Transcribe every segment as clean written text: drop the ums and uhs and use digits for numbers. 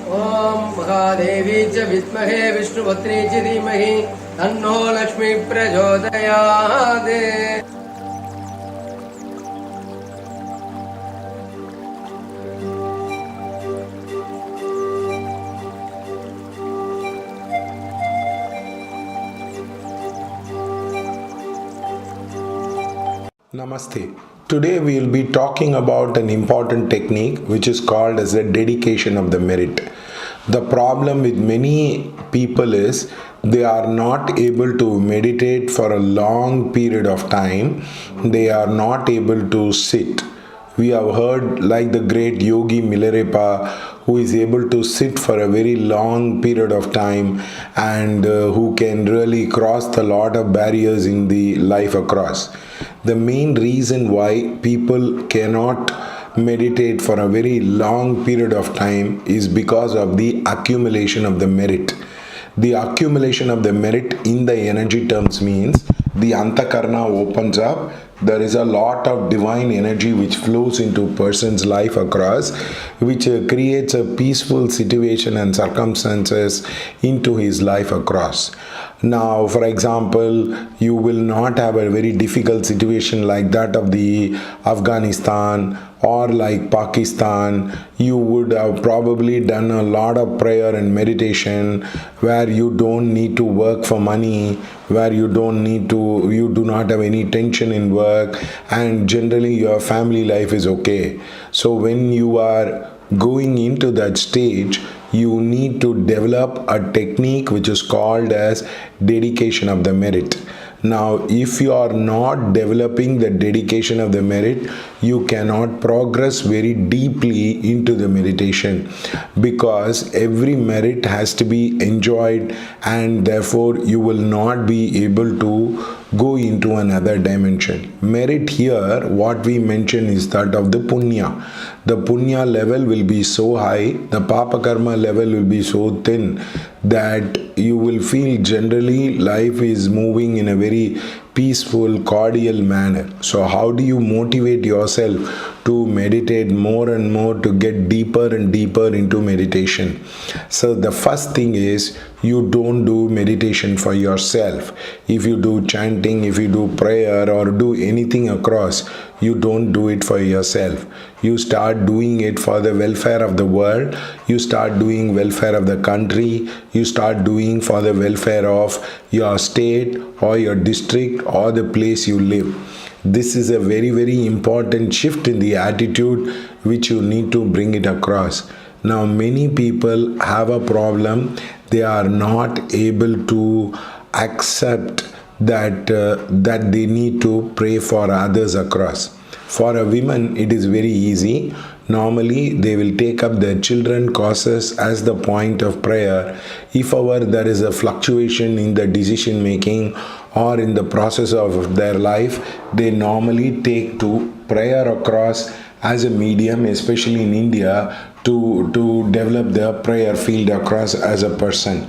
ओम महादेवी च विद्महे विष्णुपत्नी च धीमहि तन्नो लक्ष्मी प्रचोदयात्। Namaste. Today we will be talking about an important technique which is called as the dedication of the merit. The problem with many people is they are not able to meditate for a long period of time. They are not able to sit. We have heard like the great Yogi Milarepa, who is able to sit for a very long period of time and who can really cross a lot of barriers in the life across. The main reason why people cannot meditate for a very long period of time is because of the accumulation of the merit. The accumulation of the merit in the energy terms means the antakarna opens up. There is a lot of divine energy which flows into a person's life across, which creates a peaceful situation and circumstances into his life across. Now, for example, you will not have a very difficult situation like that of the Afghanistan or like Pakistan. You would have probably done a lot of prayer and meditation where you don't need to work for money, where you do not have any tension in work, and generally your family life is okay. So when you are going into that stage, you need to develop a technique which is called as dedication of the merit. Now, if you are not developing the dedication of the merit, you cannot progress very deeply into the meditation, because every merit has to be enjoyed, and therefore you will not be able to go into another dimension. Merit here, what we mention is that of the punya. The punya level will be so high, the papa karma level will be so thin that you will feel generally life is moving in a very peaceful, cordial manner. So how do you motivate yourself to meditate more and more, to get deeper and deeper into meditation? So the first thing is, you don't do meditation for yourself. If you do chanting, if you do prayer or do anything across, you don't do it for yourself. You start doing it for the welfare of the world. You start doing welfare of the country. You start doing for the welfare of your state or your district or the place you live. This is a very, very important shift in the attitude which you need to bring it across. Now, many people have a problem. They are not able to accept that they need to pray for others across. For a woman, it is very easy. Normally, they will take up their children causes as the point of prayer. If ever there is a fluctuation in the decision making or in the process of their life, they normally take to prayer across as a medium, especially in India, to develop their prayer field across as a person.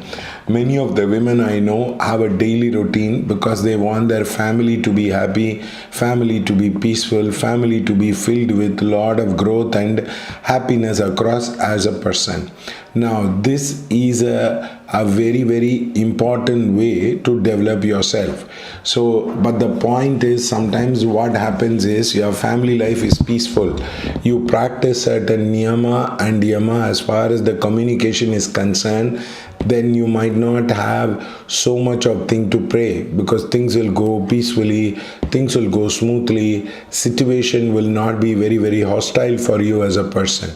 Many of the women I know have a daily routine because they want their family to be happy, family to be peaceful, family to be filled with a lot of growth and happiness across as a person. Now, this is a very, very important way to develop yourself. So, but the point is, sometimes what happens is your family life is peaceful. You practice certain niyama and yama as far as the communication is concerned, then you might not have so much of thing to pray, because things will go peacefully, things will go smoothly, situation will not be very, very hostile for you as a person.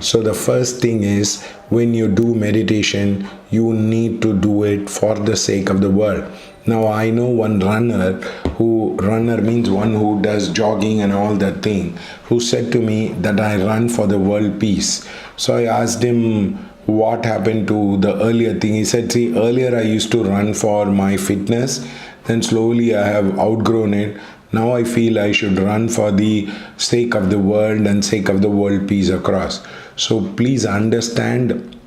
So the first thing is, when you do meditation, you need to do it for the sake of the world. Now, I know one runner means one who does jogging and all that thing, who said to me that I run for the world peace. So I asked him what happened to the earlier thing. He said, see, earlier I used to run for my fitness, then slowly I have outgrown it. Now I feel I should run for the sake of the world and sake of the world peace across. So please understand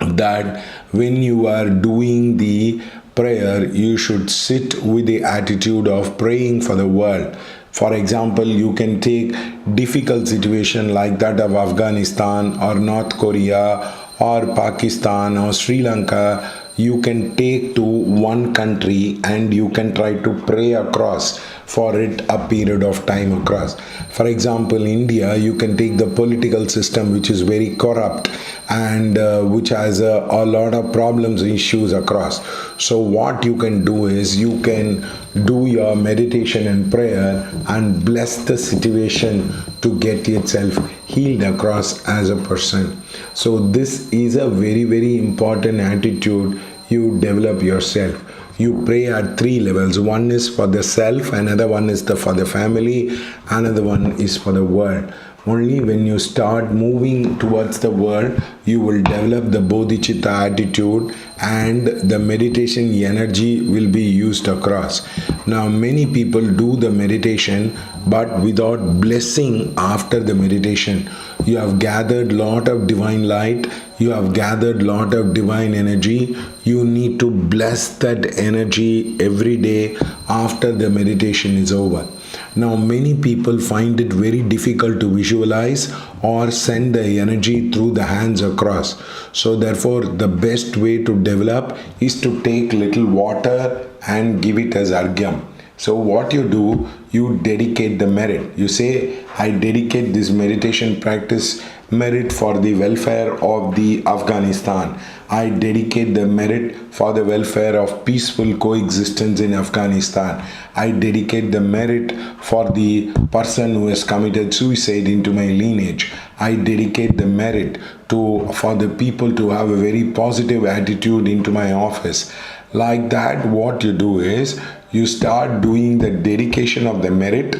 that when you are doing the prayer, you should sit with the attitude of praying for the world. For example, you can take difficult situation like that of Afghanistan or North Korea or Pakistan or Sri Lanka, you can take to one country and you can try to pray across for it a period of time across. For example, India, you can take the political system which is very corrupt and which has a lot of problems and issues across. So what you can do is you can do your meditation and prayer and bless the situation to get itself healed across as a person. So this is a very, very important attitude you develop yourself. You pray at three levels. One is for the self, another one is for the family, another one is for the world. Only when you start moving towards the world, you will develop the bodhicitta attitude and the meditation energy will be used across. Now, many people do the meditation but without blessing after the meditation. You have gathered lot of divine light, you have gathered lot of divine energy. You need to bless that energy every day after the meditation is over. Now, many people find it very difficult to visualize or send the energy through the hands across. So therefore, the best way to develop is to take little water and give it as argyam. So what you do, you dedicate the merit. You say, I dedicate this meditation practice merit for the welfare of the Afghanistan. I dedicate the merit for the welfare of peaceful coexistence in Afghanistan. I dedicate the merit for the person who has committed suicide into my lineage. I dedicate the merit for the people to have a very positive attitude into my office. Like that, what you do is you start doing the dedication of the merit,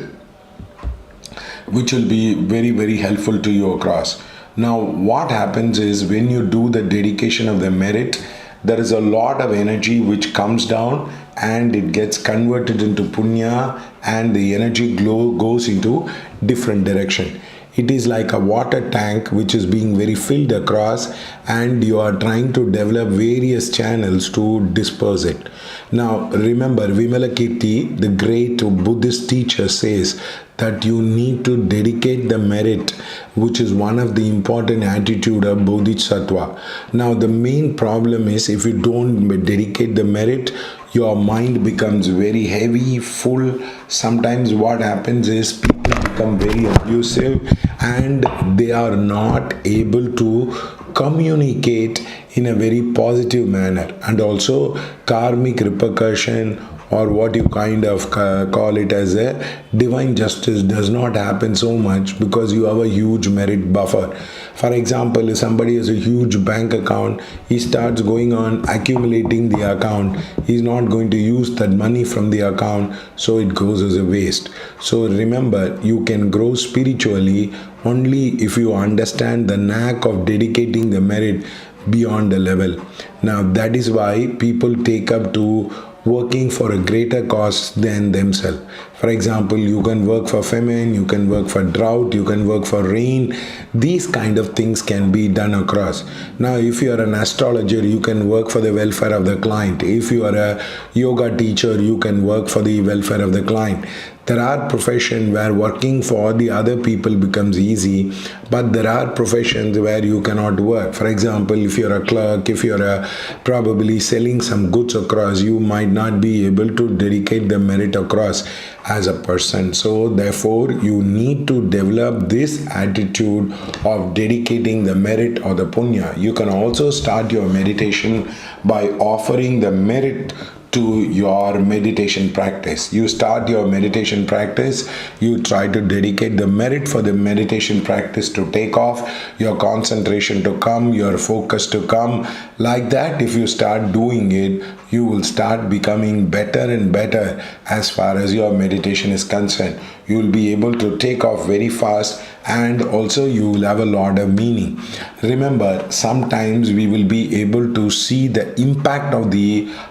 which will be very, very helpful to you across. Now, what happens is when you do the dedication of the merit, there is a lot of energy which comes down and it gets converted into punya, and the energy glow goes into different direction. It is like a water tank which is being very filled across, and you are trying to develop various channels to disperse it. Now remember, Vimalakirti, the great Buddhist teacher, says that you need to dedicate the merit, which is one of the important attitude of Bodhisattva. Now the main problem is if you don't dedicate the merit, your mind becomes very heavy, full. Sometimes what happens is people become very abusive and they are not able to communicate in a very positive manner, and also karmic repercussion, or what you kind of call it as a divine justice, does not happen so much because you have a huge merit buffer. For example, if somebody has a huge bank account, he starts going on accumulating the account. He's not going to use that money from the account, so it goes as a waste. So remember, you can grow spiritually only if you understand the knack of dedicating the merit beyond the level. Now that is why people take up to working for a greater cause than themselves. For example, you can work for famine, you can work for drought, you can work for rain. These kind of things can be done across. Now, if you are an astrologer, you can work for the welfare of the client. If you are a yoga teacher, you can work for the welfare of the client. There are professions where working for the other people becomes easy, but there are professions where you cannot work. For example, if you're a clerk, if you're probably selling some goods across, you might not be able to dedicate the merit across as a person. So therefore, you need to develop this attitude of dedicating the merit or the punya. You can also start your meditation by offering the merit to your meditation practice. You start your meditation practice, you try to dedicate the merit for the meditation practice to take off, your concentration to come, your focus to come. Like that, if you start doing it, you will start becoming better and better as far as your meditation is concerned. You will be able to take off very fast, and also you will have a lot of meaning. Remember, sometimes we will be able to see the impact of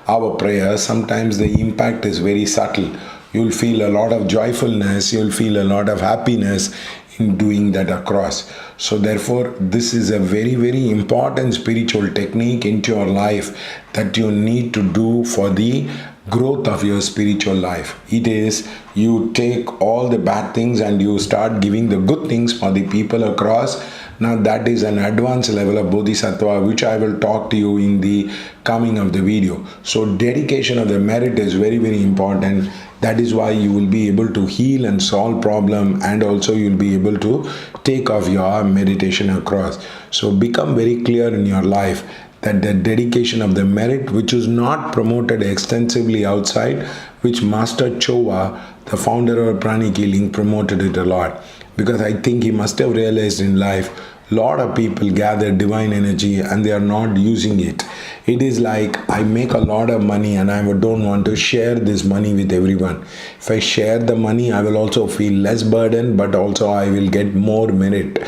our prayer. Sometimes the impact is very subtle. You'll feel a lot of joyfulness, you'll feel a lot of happiness in doing that across. So therefore, this is a very, very important spiritual technique into your life that you need to do for the growth of your spiritual life. It is, you take all the bad things and you start giving the good things for the people across. Now that is an advanced level of bodhisattva, which I will talk to you in the coming of the video. So dedication of the merit is very, very important. That is why you will be able to heal and solve problem, and also you will be able to take off your meditation across. So become very clear in your life that the dedication of the merit, which is not promoted extensively outside, which Master Chova, the founder of Pranic Healing, promoted it a lot. Because I think he must have realized in life, lot of people gather divine energy and they are not using it. It is like, I make a lot of money and I don't want to share this money with everyone. If I share the money, I will also feel less burden, but also I will get more merit.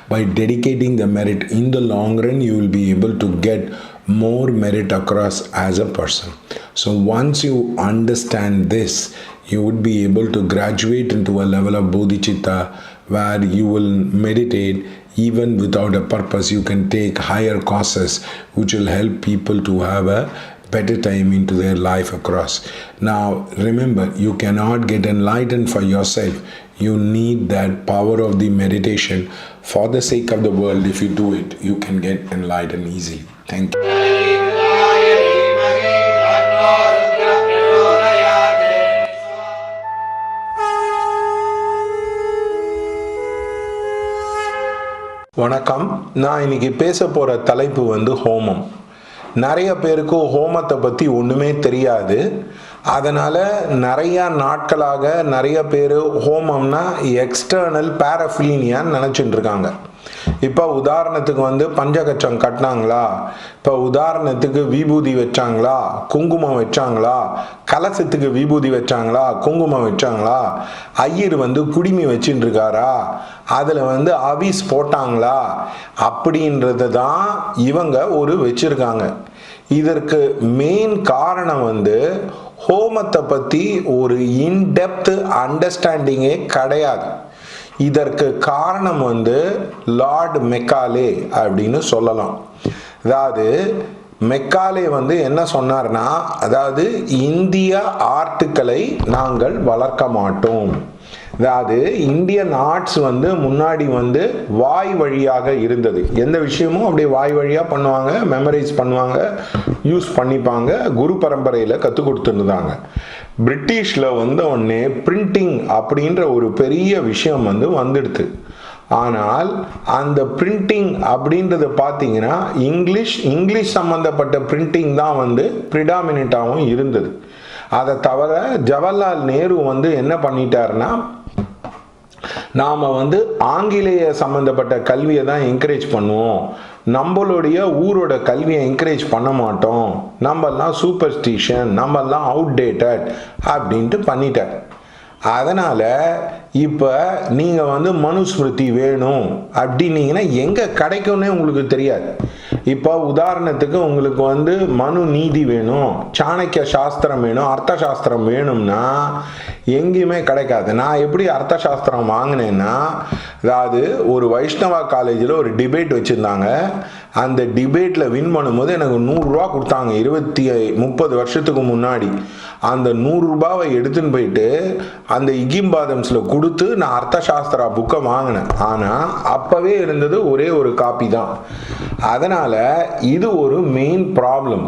By dedicating the merit, in the long run, you will be able to get more merit across as a person. So once you understand this, you would be able to graduate into a level of bodhicitta where you will meditate even without a purpose. You can take higher courses which will help people to have a better time into their life across. Now remember, you cannot get enlightened for yourself. You need that power of the meditation. For the sake of the world, if you do it, you can get enlightened easily. Thank you. வணக்கம். நான் இன்னைக்கு பேச போகிற தலைப்பு ஹோமம். நிறைய பேருக்கு ஹோமத்தை பற்றி ஒன்றுமே தெரியாது. அதனால் நிறையா நாட்களாக நிறைய பேர் ஹோமம்னா எக்ஸ்டர்னல் பேரஃபிலீனியான்னு நினச்சிட்டு இருக்காங்க. இப்போ உதாரணத்துக்கு பஞ்சகச்சம் கட்டினாங்களா, இப்போ உதாரணத்துக்கு விபூதி வச்சாங்களா, குங்குமம் வச்சாங்களா, கலசத்துக்கு விபூதி வச்சாங்களா, குங்குமம் வச்சாங்களா, ஐயர் குடிமி வச்சுட்டு இருக்காரா, அதில் அவிஸ் போட்டாங்களா, அப்படின்றது தான் இவங்க ஒரு வச்சிருக்காங்க. இதற்கு மெயின் காரணம் ஹோமத்தை பற்றி ஒரு இன்டெப்த் அண்டர்ஸ்டாண்டிங்கே கிடையாது. இதற்கு காரணம் லார்ட் மெக்காலே அப்படின்னு சொல்லலாம். அதாவது மெக்காலே என்ன சொன்னார்னா, அதாவது இந்திய ஆர்ட்டுக்களை நாங்கள் வளர்க்க மாட்டோம். அதாவது இந்தியன் ஆர்ட்ஸ் முன்னாடி வாய் வழியாக இருந்தது. எந்த விஷயமும் அப்படியே வாய் வழியாக பண்ணுவாங்க, மெமரைஸ் பண்ணுவாங்க, யூஸ் பண்ணிப்பாங்க, குரு பரம்பரையில் கற்றுக் கொடுத்துருந்தாங்க. பிரிட்டிஷில் உடனே பிரிண்டிங் அப்படின்ற ஒரு பெரிய விஷயம் வந்துடுது. ஆனால் அந்த பிரிண்டிங் அப்படின்றது பார்த்தீங்கன்னா இங்கிலீஷ் சம்மந்தப்பட்ட பிரிண்டிங் தான் ப்ரிடாமினேட்டாகவும் இருந்தது. அதை தவிர ஜவஹர்லால் நேரு என்ன பண்ணிட்டாருன்னா, நாம் ஆங்கிலேய சம்மந்தப்பட்ட கல்வியை தான் என்கரேஜ் பண்ணுவோம், நம்மளுடைய ஊரோட கல்வியை என்கரேஜ் பண்ண மாட்டோம், நம்மெல்லாம் சூப்பர்ஸ்டிஷன், நம்மெல்லாம் அவுட்டேட்டட் அப்படின்ட்டு பண்ணிட்டார். அதனால் இப்போ நீங்கள் மனுஸ்மிருதி வேணும் அப்படின்னீங்கன்னா எங்கே கிடைக்கும்னே உங்களுக்கு தெரியாது. இப்போ உதாரணத்துக்கு உங்களுக்கு மனு நீதி வேணும், சாணக்கிய சாஸ்திரம் வேணும், அர்த்த சாஸ்திரம் வேணும்னா எங்கேயுமே கிடைக்காது. நான் எப்படி அர்த்த சாஸ்திரம் வாங்கினேன்னா, அதாவது ஒரு வைஷ்ணவா காலேஜில் ஒரு டிபேட் வச்சுருந்தாங்க. அந்த டிபேட்டில் வின் பண்ணும்போது எனக்கு 100 ரூபா கொடுத்தாங்க. 30 வருஷத்துக்கு முன்னாடி அந்த 100 ரூபாவை எடுத்துன்னு போயிட்டு அந்த இகிம்பாதம்ஸில் கொடுத்து நான் அர்த்த சாஸ்திரா புக்கை வாங்கினேன். ஆனால் அப்போவே இருந்தது ஒரே ஒரு காப்பி தான். அதனால் இது ஒரு main problem.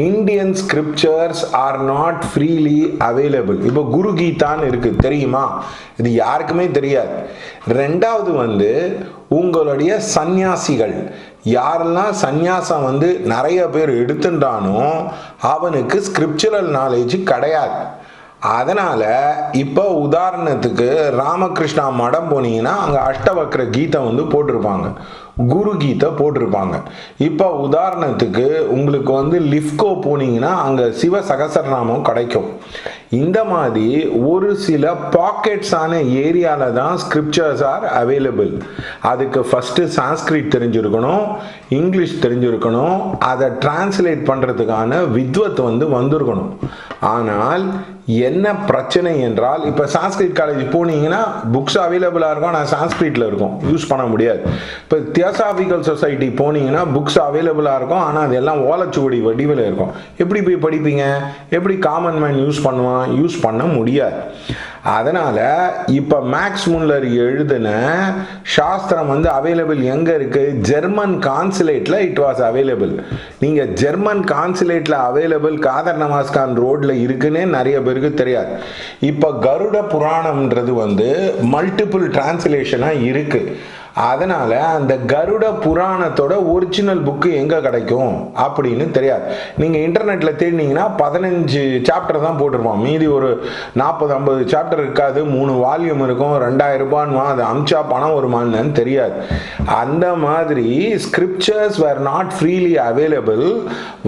Indian scriptures are not freely available. இப்போ குரு கீதான்னு இருக்குது, தெரியுமா? இது யாருக்குமே தெரியாது. ரெண்டாவது உங்களுடைய சந்நியாசிகள், யாரெல்லாம் சந்நியாசம் நிறைய பேர் எடுத்துட்டானோ அவனுக்கு ஸ்கிரிப்சுரல் நாலேஜ் கிடையாது. அதனால் இப்போ உதாரணத்துக்கு ராமகிருஷ்ணா மடம் போனீங்கன்னா அங்கே அஷ்டவக்ர கீதை போட்டிருப்பாங்க, குரு கீதை போட்டிருப்பாங்க. இப்போ உதாரணத்துக்கு உங்களுக்கு லிஃப்கோ போனீங்கன்னா அங்கே சிவ சகசரநாமம் கிடைக்கும். இந்த மாதிரி ஒரு சில பாக்கெட்ஸான ஏரியாவில் தான் ஸ்கிரிப்சர்ஸ் ஆர் அவைலபிள். அதுக்கு ஃபஸ்ட்டு சான்ஸ்கிரிட் தெரிஞ்சிருக்கணும், இங்கிலீஷ் தெரிஞ்சிருக்கணும், அதை டிரான்ஸ்லேட் பண்ணுறதுக்கான வித்வத் வந்திருக்கணும். ஆனால் என்ன பிரச்சனை என்றால், இப்போ சான்ஸ்கிரிட் காலேஜ் போனீங்கன்னா புக்ஸ் அவைலபிளாக இருக்கும், ஆனால் சான்ஸ்கிரிட்டில் இருக்கும், யூஸ் பண்ண முடியாது. இப்போ தியோசாபிக்கல் சொசைட்டி போனீங்கன்னா புக்ஸ் அவைலபிளாக இருக்கும், ஆனால் அதெல்லாம் ஓலைச்சுவடி வடிவில் இருக்கும். எப்படி போய் படிப்பீங்க? எப்படி காமன் மேன் யூஸ் பண்ணுவான்? யூஸ் பண்ண முடியாது. அதனால இப்போ மேக்ஸ் முல்லர் எழுதின சாஸ்திரம் வந்து அவைலபிள் எங்க இருக்கு? ஜெர்மன் கான்சுலேட்ல இட் வாஸ் அவைலபிள். நீங்க ஜெர்மன் கான்சுலேட்ல அவைலபிள் காதர் நவாஸ்கான் ரோட்ல இருக்குன்னு நிறைய பேருக்கு தெரியாது. இப்போ கருட புராணம்ன்றது வந்து மல்டிபிள் டிரான்ஸ்லேஷனா இருக்கு. அதனால அந்த கருட புராணத்தோட ஒரிஜினல் புக்கு எங்க கிடைக்கும் அப்படின்னு தெரியாது. நீங்க இன்டர்நெட்ல தேடினீங்கன்னா 15 சாப்டர் தான் போட்டிருப்போம். மீதி ஒரு 40-50 சாப்டர் இருக்காது. 3 வால்யூம் இருக்கும். 2000 ரூபான்னு அது அமிச்சா பணம் வருமானு தெரியாது. அந்த மாதிரி scriptures where not freely available.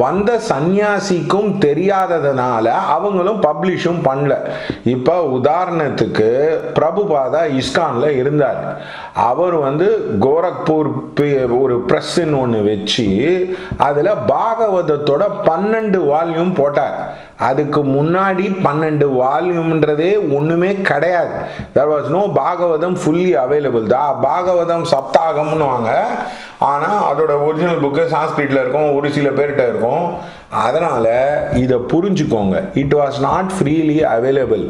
வந்த சன்னியாசிக்கும் தெரியாததுனால அவங்களும் பப்ளிஷும் பண்ணல. இப்போ உதாரணத்துக்கு பிரபுபாதா இஸ்கான்ல இருந்தார். அவர் வந்து கோரக்பூர் ஒரு பிரஸ்ன்னு ஒன்று வச்சு அதில் பாகவதத்தோட 12 வால்யூம் போட்டார். அதுக்கு முன்னாடி 12 வால்யூம்ன்றதே ஒன்றுமே கிடையாது. there was no Bhagavatam fully available. Bhagavatam சப்தாகம்னு வாங்க, ஆனால் அதோட ஒரிஜினல் புக்கு சான்ஸ்கிரிட்ல இருக்கும், ஒரு சில பேர்கிட்ட இருக்கும். அதனால இதை புரிஞ்சுக்கோங்க, it was not freely available.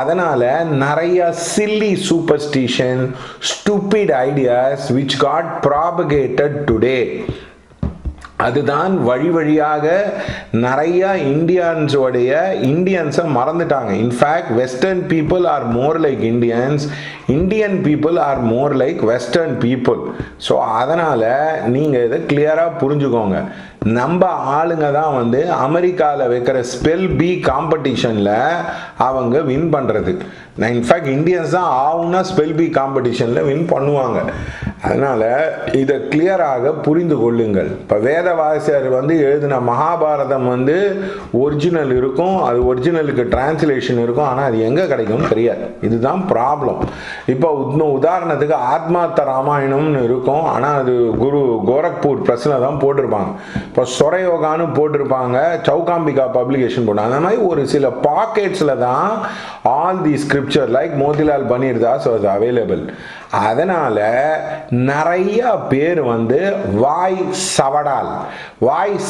அதனால நிறைய chilli superstition, stupid ideas which got propagated today. அதுதான் வழி வழியாக நிறைய இந்தியன்ஸை மறந்துட்டாங்க. In fact western people are more like Indians, Indian people are more like western people. So அதனால் நீங்கள் இதை கிளியராக புரிஞ்சுக்கோங்க. நம்ம ஆளுங்க தான் வந்து அமெரிக்காவில் வைக்கிற ஸ்பெல் பி காம்படிஷனில் அவங்க வின் பண்ணுறது. இன்ஃபேக்ட் இந்தியன்ஸ் தான் ஆகும்னா ஸ்பெல் பி காம்படிஷனில் வின் பண்ணுவாங்க. அதனால் இதை கிளியராக புரிந்து கொள்ளுங்கள். இப்போ வேதவாசியர் வந்து எழுதின மகாபாரதம் வந்து ஒரிஜினல் இருக்கும், அது ஒரிஜினலுக்கு டிரான்ஸ்லேஷன் இருக்கும், ஆனால் அது எங்கே கிடைக்கும்னு தெரியாது. இதுதான் ப்ராப்ளம். இப்போ உதாரணத்துக்கு ஆத்மார்த்த ராமாயணம்னு இருக்கும், ஆனால் அது கோரக்பூர் பிரஸ்ல தான் போட்டிருப்பாங்க. இப்போ சொரயோகான்னு போட்டிருப்பாங்க, சௌகாம்பிகா பப்ளிகேஷன் போட்டாங்க. அந்த மாதிரி ஒரு சில பாக்கெட்ஸில் தான் all the scripture like Motilal Banarsidass was available. அதனால நிறைய பேர் வந்து வாய்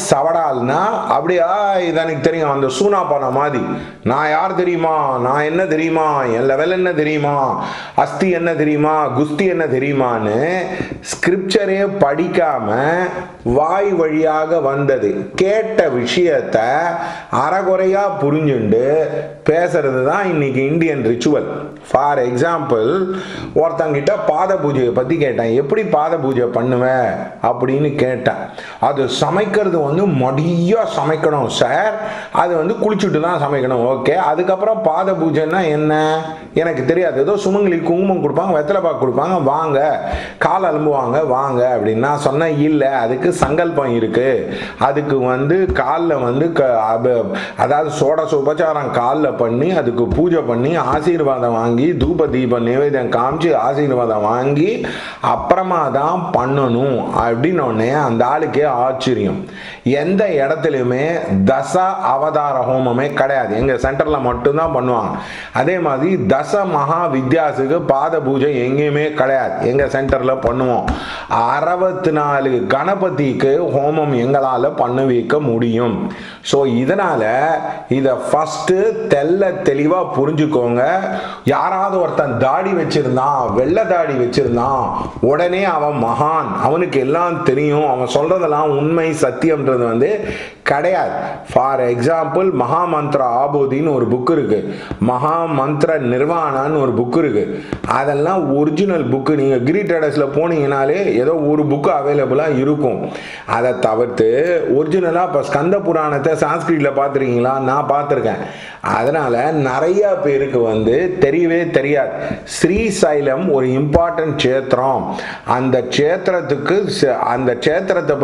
சவடால்னா அப்படியா இது எனக்கு தெரியும், அந்த சூனா பண்ண மாதிரி, நான் யார் தெரியுமா, நான் என்ன தெரியுமா, என் லெவல் என்ன தெரியுமா, அஸ்தி என்ன தெரியுமா, குஸ்தி என்ன தெரியுமான்னு ஸ்கிரிப்சரே படிக்காம வாய் வழியாக வந்தது கேட்ட விஷயத்த அறகுறையா புரிஞ்சுண்டு பேசுறது தான் இன்னைக்கு இந்தியன் ரிச்சுவல். ஃபார் எக்ஸாம்பிள், ஒருத்தங்கிட்ட பாத பூஜையை பற்றி கேட்டேன், எப்படி பாத பூஜை பண்ணுவேன் அப்படின்னு கேட்டேன். அது சமைக்கிறது வந்து மடியாக சமைக்கணும் சார், அது வந்து குளிச்சுட்டு தான் சமைக்கணும். ஓகே, அதுக்கப்புறம் பாத பூஜைன்னா என்ன எனக்கு தெரியாது. ஏதோ சுமங்கலி குங்குமம் கொடுப்பாங்க, வெத்தலை பாக்கு கொடுப்பாங்க, வாங்க கால் அலும்புவாங்க வாங்க அப்படின்னு நான் சொன்னேன். இல்லை, அதுக்கு சங்கல்பம் இருக்கு, அதுக்கு வந்து காலில் வந்து அதாவது சோடசோபச்சாரம் காலில் பண்ணி அதுக்கு பூஜை பண்ணி ஆசீர்வாதம் வாங்கி தூப தீப நிவேதம் காமிச்சு ஆசீர்வாதம் வாங்கி அப்புறமா தான் பண்ணணும் அப்படின்னோடனே அந்த ஆளுக்கே ஆச்சரியம். எந்த இடத்துலையுமே தச அவதார ஹோமமே கிடையாது, எங்க சென்டர்ல மட்டும்தான் பண்ணுவாங்க. அதே மாதிரி தச மகா வித்யாசுக்கு பாத பூஜை எங்கேயுமே கிடையாது, எங்க சென்டர்ல பண்ணுவோம். 64 கணபதிக்கு ஹோமம் எங்களால பண்ண வைக்க முடியும். ஸோ இதனால இதை ஃபர்ஸ்ட் தெளிவா புரிஞ்சுக்கோங்க. யாராவது ஒருத்தன் தாடி வச்சிருந்தான், வெள்ளை தாடி வச்சிருந்தான், உடனே அவன் மகான், அவனுக்கு எல்லாம் தெரியும், அவன் சொல்றதெல்லாம் உண்மை சத்தியம்ன்றது வந்து கிடையாது. ஃபார் எக்ஸாம்பிள், மகா மந்திர ஆபோதின்னு ஒரு புக் இருக்கு, மகா மந்திர நிர்வாணான்னு ஒரு புக் இருக்கு. அதெல்லாம் ஒரிஜினல் புக்கு. நீங்க கிரி ட்ரேடர்ஸ்ல போனீங்கனாலே ஏதோ ஒரு புக்கு அவைலபிளா இருக்கும். அதை தவிர்த்து ஒரிஜினலா இப்போ ஸ்கந்த புராணத்தை சான்ஸ்கிரிட்ல பார்த்துருக்கீங்களா? நான் பார்த்துருக்கேன். அதனால நிறைய பேருக்கு வந்து தெரியவே தெரியாது. ஸ்ரீசைலம் ஒரு இம்பார்ட்டன்ட் க்ஷேத்திரம். அந்த க்ஷேத்திரத்தை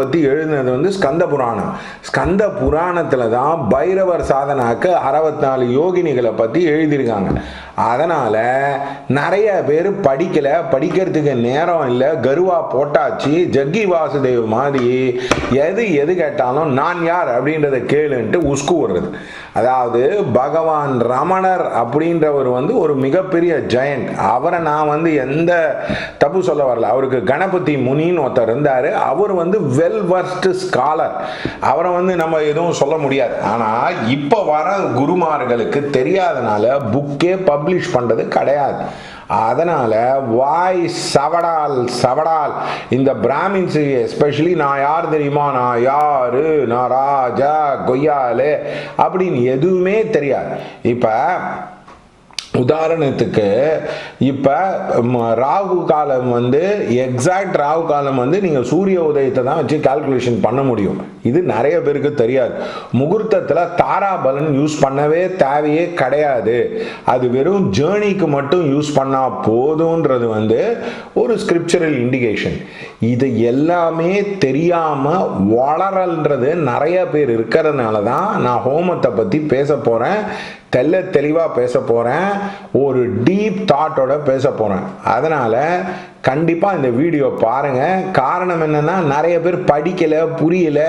பத்தி எழுதினது வந்து ஸ்கந்த புராணம். ஸ்கந்த புராணத்துல தான் பைரவர் சாதனாக்கு 64 யோகினிகளை பத்தி எழுதியிருக்காங்க. அதனால நிறைய பேர் படிக்கிறதுக்கு நேரம் இல்லை, கருவா போட்டாச்சு. ஜக்கி வாசுதேவ் மாதிரி எது கேட்டாலும் நான் யார் அப்படின்றத கேளுன்ட்டு உஸ்கு வர்றது. அதாவது பகவான் ரமணர் அப்படின்றவர் வந்து ஒரு மிகப்பெரிய ஜெயண்ட். அவரை நான் வந்து எந்த தப்பு சொல்ல வரல. அவருக்கு கணபதி முனின்னு ஒருத்தர் இருந்தாரு. அவர் வந்து வெல் வர்ஸ்ட் ஸ்காலர். அவரை வந்து நம்ம எதுவும் சொல்ல முடியாது. ஆனா இப்ப வர குருமார்களுக்கு தெரியாதனால புக்கே பப்ளிஷ் பப்ளிஷ் பண்ணுறது கிடையாது. அதனால் வாய் சவடால் இந்த பிராமின்ஸு எஸ்பெஷலி நான் யார் தெரியுமா, நான் யார், நான் ராஜா கொய்யாலு அப்படின்னு எதுவுமே தெரியாது. இப்போ உதாரணத்துக்கு இப்போ ராகு காலம் எக்ஸாக்ட் ராகு காலம் நீங்கள் சூரிய உதயத்தை தான் வச்சு கால்குலேஷன் பண்ண முடியும். இது நிறைய பேருக்கு தெரியாது. முகூர்த்தத்தில் தாராபலன் யூஸ் பண்ணவே தேவையே கிடையாது. அது வெறும் ஜேர்னிக்கு மட்டும் யூஸ் பண்ணால் போதுன்றது ஒரு ஸ்கிரிப்சரல் இண்டிகேஷன். இது எல்லாமே தெரியாமல் வளரல்ன்றது நிறைய பேர் இருக்கிறதுனால தான் நான் ஹோமத்தை பற்றி பேச போகிறேன். தெளிவாக பேச போகிறேன். ஒரு டீப் தாட்டோட பேச போகிறேன். அதனால் கண்டிப்பாக இந்த வீடியோ பாருங்கள். காரணம் என்னென்னா, நிறைய பேர் படிக்கலை, புரியல,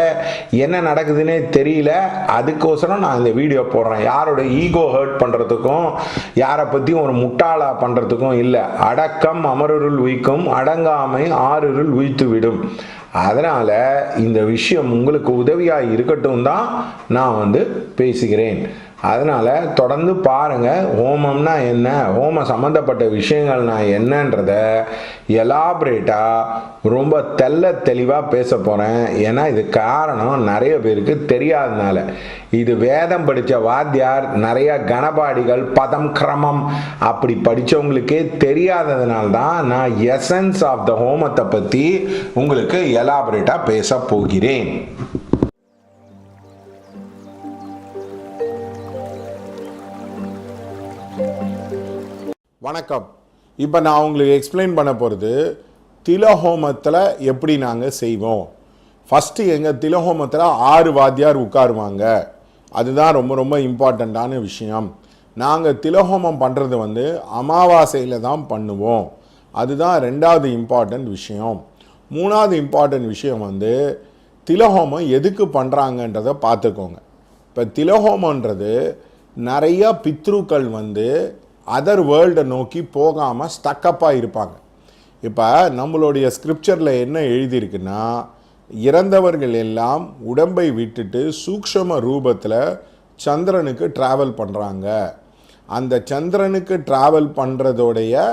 என்ன நடக்குதுன்னே தெரியல. அதுக்கோசரம் நான் இந்த வீடியோ போடுறேன். யாரோட ஈகோ ஹர்ட் பண்ணுறதுக்கும் யாரை பற்றியும் ஒரு முட்டாளா பண்ணுறதுக்கும் இல்லை. அடக்கம் அமருருள் உய்க்கும், அடங்காமை ஆறுருள் உய்த்து விடும். அதனால் இந்த விஷயம் உங்களுக்கு உதவியாக இருக்கட்டும் தான் நான் பேசுகிறேன். அதனால் தொடர்ந்து பாருங்கள். ஹோமம்னா என்ன, ஹோம சம்மந்தப்பட்ட விஷயங்கள்னா என்னன்றத எலாபரேட்டாக ரொம்ப தெளிவாக பேச போகிறேன். ஏன்னா இது காரணம் நிறைய பேருக்கு தெரியாதனால. இது வேதம் படித்த வாத்தியார், நிறைய கணபாடிகள், பதம் கிரமம் அப்படி படித்தவங்களுக்கே தெரியாததுனால தான் நான் எசன்ஸ் ஆஃப் த ஹோமத்தை பற்றி உங்களுக்கு எலாபரேட்டாக பேச போகிறேன். வணக்கம். இப்போ நான் உங்களுக்கு எக்ஸ்பிளைன் பண்ண போகிறது திலஹோமத்தில் எப்படி நாங்கள் செய்வோம். ஃபஸ்ட்டு எங்கள் திலஹோமத்தில் 6 வாத்தியார் உட்காருவாங்க. அதுதான் ரொம்ப ரொம்ப இம்பார்ட்டண்ட்டான விஷயம். நாங்கள் திலஹோமம் பண்ணுறது அமாவாசையில் தான் பண்ணுவோம். அதுதான் 2வது இம்பார்ட்டண்ட் விஷயம். 3வது இம்பார்ட்டண்ட் விஷயம் திலஹோமம் எதுக்கு பண்ணுறாங்கன்றதை பார்த்துக்கோங்க. இப்போ திலஹோமன்றது நிறையா பித்ருக்கள் அதர் வேர்ல்டை நோக்கி போகாமல் ஸ்டக்கப்பாக இருப்பாங்க. இப்போ நம்மளுடைய ஸ்கிரிப்சரில் என்ன எழுதியிருக்குன்னா, இறந்தவர்கள் எல்லாம் உடம்பை விட்டுட்டு சூக்ஷ்ம ரூபத்தில் சந்திரனுக்கு ட்ராவல் பண்ணுறாங்க. அந்த சந்திரனுக்கு ட்ராவல் பண்ணுறதோடைய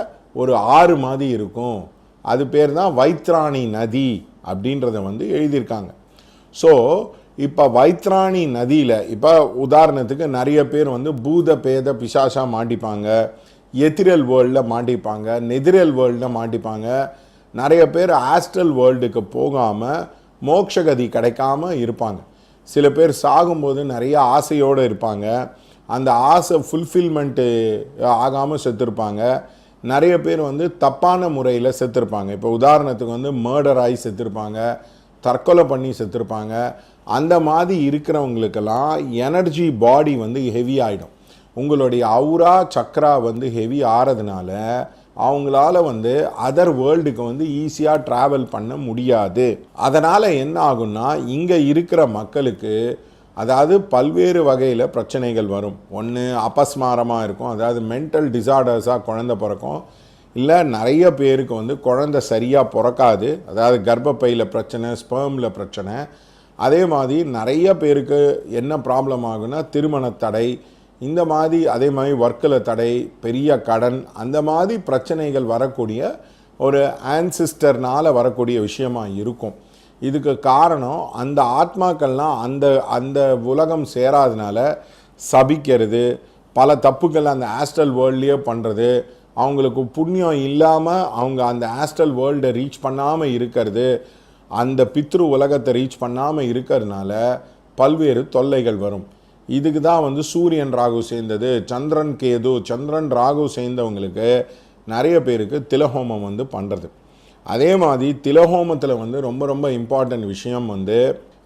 ஒரு ஆறு மாதிரி இருக்கும். அது பேர் தான் வைத்ராணி நதி அப்படின்றத எழுதியிருக்காங்க. ஸோ இப்போ வைத்ராணி நதியில் இப்போ உதாரணத்துக்கு நிறைய பேர் பூத பேத பிசாசா மாட்டிப்பாங்க, எத்திரல் வேர்ல்டில் மாட்டிப்பாங்க, நெதிரல் வேர்ல்டில் மாட்டிப்பாங்க. நிறைய பேர் ஆஸ்ட்ரல் வேர்ல்டுக்கு போகாமல் மோட்சகதி கிடைக்காம இருப்பாங்க. சில பேர் சாகும்போது நிறைய ஆசையோடு இருப்பாங்க. அந்த ஆசை ஃபுல்ஃபில்மெண்ட்டு ஆகாமல் செத்துருப்பாங்க. நிறைய பேர் தப்பான முறையில் செத்துருப்பாங்க. இப்போ உதாரணத்துக்கு மர்டர் ஆகி செத்துருப்பாங்க, தற்கொலை பண்ணி செத்துருப்பாங்க. அந்த மாதிரி இருக்கிறவங்களுக்கெல்லாம் எனர்ஜி பாடி ஹெவி ஆகிடும். உங்களுடைய அவுரா சக்ரா ஹெவி ஆகிறதுனால அவங்களால அதர் வேர்ல்டுக்கு ஈஸியாக ட்ராவல் பண்ண முடியாது. அதனால் என்ன ஆகும்னா, இங்கே இருக்கிற மக்களுக்கு அதாவது பல்வேறு வகையில் பிரச்சனைகள் வரும். ஒன்று அபஸ்மாரமாக இருக்கும், அதாவது மென்டல் டிசார்டர்ஸாக குழந்தை பிறக்கும். இல்லை நிறைய பேருக்கு குழந்தை சரியாக பிறக்காது, அதாவது கர்ப்பப்பையில் பிரச்சனை, ஸ்பெர்மில் பிரச்சனை. அதே மாதிரி நிறைய பேருக்கு என்ன ப்ராப்ளம் ஆகுன்னா, திருமண தடை, இந்த மாதிரி, அதே மாதிரி ஒர்க்கில் தடை, பெரிய கடன், அந்த மாதிரி பிரச்சனைகள் வரக்கூடிய ஒரு ஆன்சிஸ்டர்னால் வரக்கூடிய விஷயமாக இருக்கும். இதுக்கு காரணம் அந்த ஆத்மாக்கள்லாம் அந்த உலகம் சேராதனால சபிக்கிறது, பல தப்புக்கள் அந்த ஆஸ்ட்ரல் வேர்ல்ட்லேயே பண்ணுறது, அவங்களுக்கு புண்ணியம் இல்லாமல் அவங்க அந்த ஆஸ்ட்ரல் வேர்ல்டை ரீச் பண்ணாமல் இருக்கிறது, அந்த பித்ரு உலகத்தை ரீச் பண்ணாமல் இருக்கிறதுனால பல்வேறு தொல்லைகள் வரும். இதுக்கு தான் சூரியன் ராகு சேர்ந்தது, சந்திரன் கேது, சந்திரன் ராகு சேர்ந்தவங்களுக்கு நிறைய பேருக்கு திலஹோமம் பண்ணுறது. அதே மாதிரி திலஹோமத்தில் ரொம்ப ரொம்ப இம்பார்ட்டன்ட் விஷயம்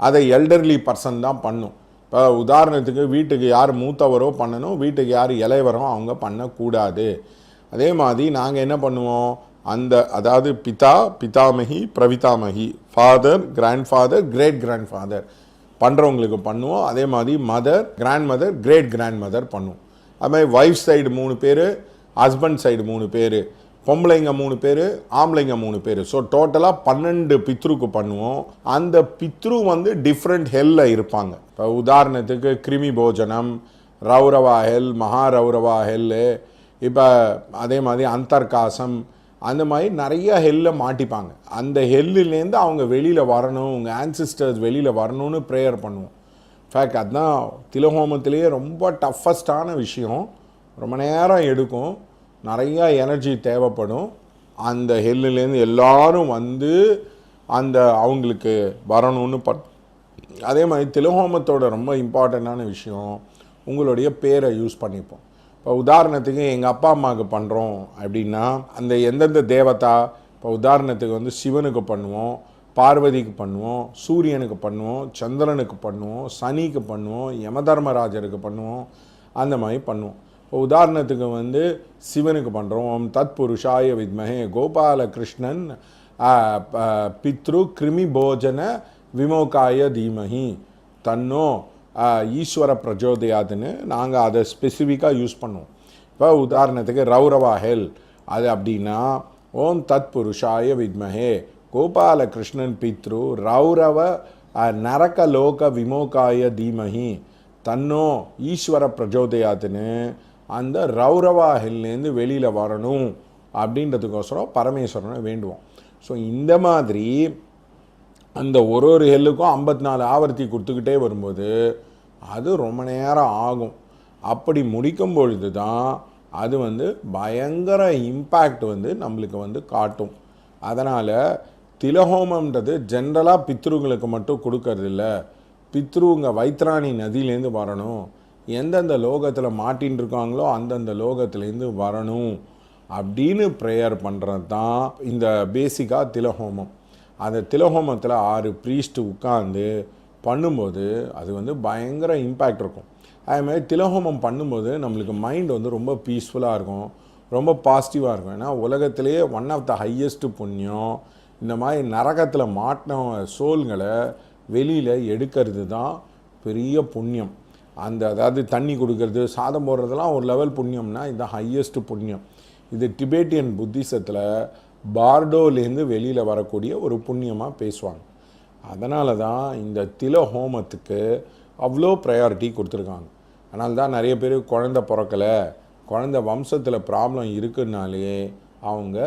அதை எல்டர்லி பர்சன் தான் பண்ணும். இப்போ உதாரணத்துக்கு வீட்டுக்கு யார் மூத்தவரோ பண்ணணும், வீட்டுக்கு யார் இளையவரோ அவங்க பண்ணக்கூடாது. அதே மாதிரி நாங்கள் என்ன பண்ணுவோம், அதாவது பிதா, பிதாமகி, பிரவிதாமகி, ஃபாதர், கிராண்ட்ஃபாதர், கிரேட் கிராண்ட்ஃபாதர் பண்ணுறவங்களுக்கு பண்ணுவோம். அதே மாதிரி mother, grand mother, great grand mother பண்ணுவோம். அது மாதிரி ஒய்ஃப் சைடு 3 பேர், ஹஸ்பண்ட் சைடு 3 பேர், பொம்பளைங்க 3 பேர், ஆம்பளைங்க 3 பேர். ஸோ டோட்டலாக 12 பித்ருக்கு பண்ணுவோம். அந்த பித்ரு டிஃப்ரெண்ட் ஹெல்ல இருப்பாங்க. இப்போ உதாரணத்துக்கு கிருமி போஜனம், ரௌரவா ஹெல், மகாரௌரவா ஹெல்லு, இப்போ அதே மாதிரி அந்தர்காசம் அந்த மாதிரி நிறைய ஹெல்லை மாட்டிப்பாங்க. அந்த ஹெல்லுலேருந்து அவங்க வெளியில் வரணும், உங்கள் ஆன்சிஸ்டர்ஸ் வெளியில் வரணும்னு ப்ரேயர் பண்ணுவோம். ஃபேக்ட் அதுதான் திலஹோமத்திலேயே ரொம்ப டஃபஸ்டான விஷயம். ரொம்ப நேரம் எடுக்கும், நிறையா எனர்ஜி தேவைப்படும். அந்த ஹெல்லுலேருந்து எல்லாரும் வந்து அந்த அவங்களுக்கு வரணும்னு அதே மாதிரி திலஹோமத்தோட ரொம்ப இம்பார்ட்டண்ட்டான விஷயம் உங்களுடைய பேரை யூஸ் பண்ணிப்போம். இப்போ உதாரணத்துக்கு எங்கள் அப்பா அம்மாவுக்கு பண்ணுறோம் அப்படின்னா அந்த எந்தெந்த தேவதா, இப்போ உதாரணத்துக்கு வந்து சிவனுக்கு பண்ணுவோம், பார்வதிக்கு பண்ணுவோம், சூரியனுக்கு பண்ணுவோம், சந்திரனுக்கு பண்ணுவோம், சனிக்கு பண்ணுவோம், யமதர்மராஜருக்கு பண்ணுவோம், அந்த மாதிரி பண்ணுவோம். இப்போ உதாரணத்துக்கு வந்து சிவனுக்கு பண்ணுறோம், தத் புருஷாய வித்மஹே கோபால கிருஷ்ணன் பித்ரு கிருமி போஜன விமோகாய தீமஹி தன்னோ ஈஸ்வர பிரஜோதயாதுன்னு நாங்கள் அதை ஸ்பெசிஃபிக்காக யூஸ் பண்ணுவோம். இப்போ உதாரணத்துக்கு ரௌரவா ஹெல் அது அப்படின்னா ஓம் தத் புருஷாய வித்மஹே கோபால கிருஷ்ணன் பித்ரு ரௌரவ நரகலோக விமோகாய தீமஹி தன்னோ ஈஸ்வர பிரஜோதயாதுன்னு அந்த ரௌரவா ஹெல்லேருந்து வெளியில் வரணும் அப்படின்றதுக்கோசரம் பரமேஸ்வரனை வேண்டுவோம். ஸோ இந்த மாதிரி அந்த ஒரு ஹெல்லுக்கும் 54 ஆவர்த்தி கொடுத்துக்கிட்டே வரும்போது அது ரொம்ப நேரம் ஆகும். அப்படி முடிக்கும் பொழுது தான் அது வந்து பயங்கர இம்பேக்ட் வந்து நம்மளுக்கு வந்து காட்டும். அதனால் திலஹோமம்ன்றது ஜென்ரலாக பித்ருங்களுக்கு மட்டும் கொடுக்கறதில்ல. பித்ருங்க வைத்ராணி நதியிலேருந்து வரணும், எந்தெந்த லோகத்தில் மாட்டின்னு இருக்காங்களோ அந்தந்த லோகத்துலேருந்து வரணும் அப்படின்னு ப்ரேயர் பண்ணுறது தான் இந்த பேசிக்காக திலஹோமம். அந்த திலஹோமத்தில் 6 ப்ரீஸ்ட்டு உட்காந்து பண்ணும்போது அது வந்து பயங்கர இம்பேக்ட் இருக்கும். அதேமாதிரி திலஹோமம் பண்ணும்போது நம்மளுக்கு மைண்ட் வந்து ரொம்ப பீஸ்ஃபுல்லாக இருக்கும், ரொம்ப பாசிட்டிவாக இருக்கும். ஏன்னா உலகத்திலேயே ஒன் ஆஃப் த ஹையஸ்ட் புண்ணியம் இந்த மாதிரி நரகத்தில் மாட்டின சோல்களை வெளியில் எடுக்கிறது தான் பெரிய புண்ணியம். அதாவது தண்ணி கொடுக்கறது, சாதம் போடுறதுலாம் ஒரு லெவல் புண்ணியம்னா இதுதான் ஹையஸ்ட் புண்ணியம். இது டிபேட்டியன் புத்திசத்தில் பார்டோலேருந்து வெளியில் வரக்கூடிய ஒரு புண்ணியமாக பேசுவாங்க. அதனால தான் இந்த திலஹோமத்துக்கு அவ்வளோ ப்ரையாரிட்டி கொடுத்துருக்காங்க. அதனால தான் நிறைய பேர் குழந்தை பிறக்கலை, குழந்தை வம்சத்தில் ப்ராப்ளம் இருக்குன்னாலே அவங்க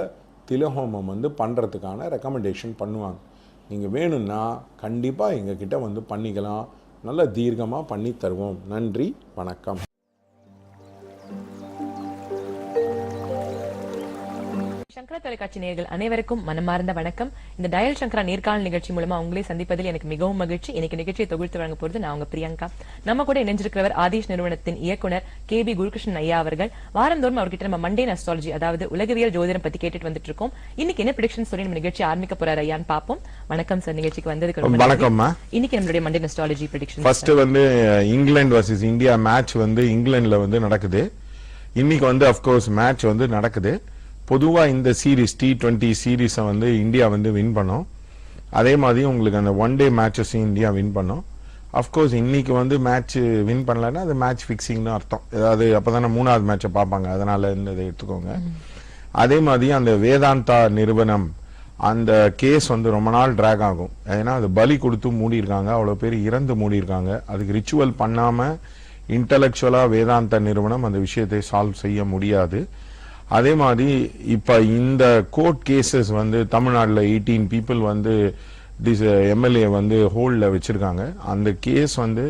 திலஹோமம் வந்து பண்ணுறதுக்கான ரெக்கமெண்டேஷன் பண்ணுவாங்க. நீங்கள் வேணும்னா கண்டிப்பாக எங்ககிட்ட வந்து பண்ணிக்கலாம், நல்ல தீர்க்கமாக பண்ணி தருவோம். நன்றி, வணக்கம். சங்கரா தொலைக்காட்சி நேயர்கள் அனைவருக்கும் மனமார்ந்த வணக்கம். இந்த டயல் சங்கரா நேர்காணல் நிகழ்ச்சி மூலமா உங்களை சந்திப்பதில் எனக்கு மிகவும் மகிழ்ச்சி. இன்னைக்கு நிகழ்ச்சியை தொகுத்து வழங்க போறது நான் உங்க பிரியங்கா. நம்ம கூட இணைஞ்சிருக்கிறவர் ஆதிஷ் நிறுவனத்தின் இயக்குனர் KB குருகிருஷ்ணன் ஐயா அவர்கள். வாரந்தோறும் அவர்கிட்ட நம்ம மண்டே அஸ்ட்ராலஜி அதாவது உலகவியல் ஜோதிடம் பத்தி கேட்டுட்டு வந்துட்டு இருக்கோம். இன்னைக்கு என்ன ப்ரெடிக்ஷன் சொல்லி நம்ம நிகழ்ச்சி ஆரம்பிக்க போறாரு ஐயான்னு பாப்போம். வணக்கம் சார், நிகழ்ச்சிக்கு வந்ததுக்கு வணக்கம். இன்னைக்கு நம்மளுடைய மண்டே அஸ்ட்ராலஜி ப்ரெடிக்ஷன் ஃபர்ஸ்ட் வந்து இங்கிலாந்து வர்சஸ் இந்தியா மேட்ச் வந்து இங்கிலாந்துல வந்து நடக்குது. இன்னைக்கு வந்து அஃப்கோர்ஸ் மேட்ச் வந்து நடக்குது. பொதுவாக இந்த சீரீஸ் T20 சீரீஸை வந்து இந்தியா வந்து வின் பண்ணோம். அதே மாதிரி உங்களுக்கு அந்த ஒன் டே மேட்சஸையும் இந்தியா வின் பண்ணோம். அஃப்கோர்ஸ் இன்னைக்கு வந்து மேட்ச் வின் பண்ணலன்னா அது மேட்ச் ஃபிக்ஸிங்னு அர்த்தம். ஏதாவது அப்போ தானே 3வது மேட்சை பார்ப்பாங்க, அதனால இதை எடுத்துக்கோங்க. அதே மாதிரி அந்த வேதாந்தா நிறுவனம் அந்த கேஸ் வந்து ரொம்ப நாள் ட்ராக் ஆகும். ஏன்னா அது பலி கொடுத்து மூடியிருக்காங்க, அவ்வளோ பேர் இறந்து மூடியிருக்காங்க. அதுக்கு ரிச்சுவல் பண்ணாமல் இன்டலெக்சுவலாக வேதாந்தா நிறுவனம் அந்த விஷயத்தை சால்வ் செய்ய முடியாது. அதே மாதிரி இப்போ இந்த கோர்ட் கேசஸ் வந்து தமிழ்நாட்டில் 18 பீப்புள் வந்து MLA வந்து ஹோல்டில் வச்சுருக்காங்க. அந்த கேஸ் வந்து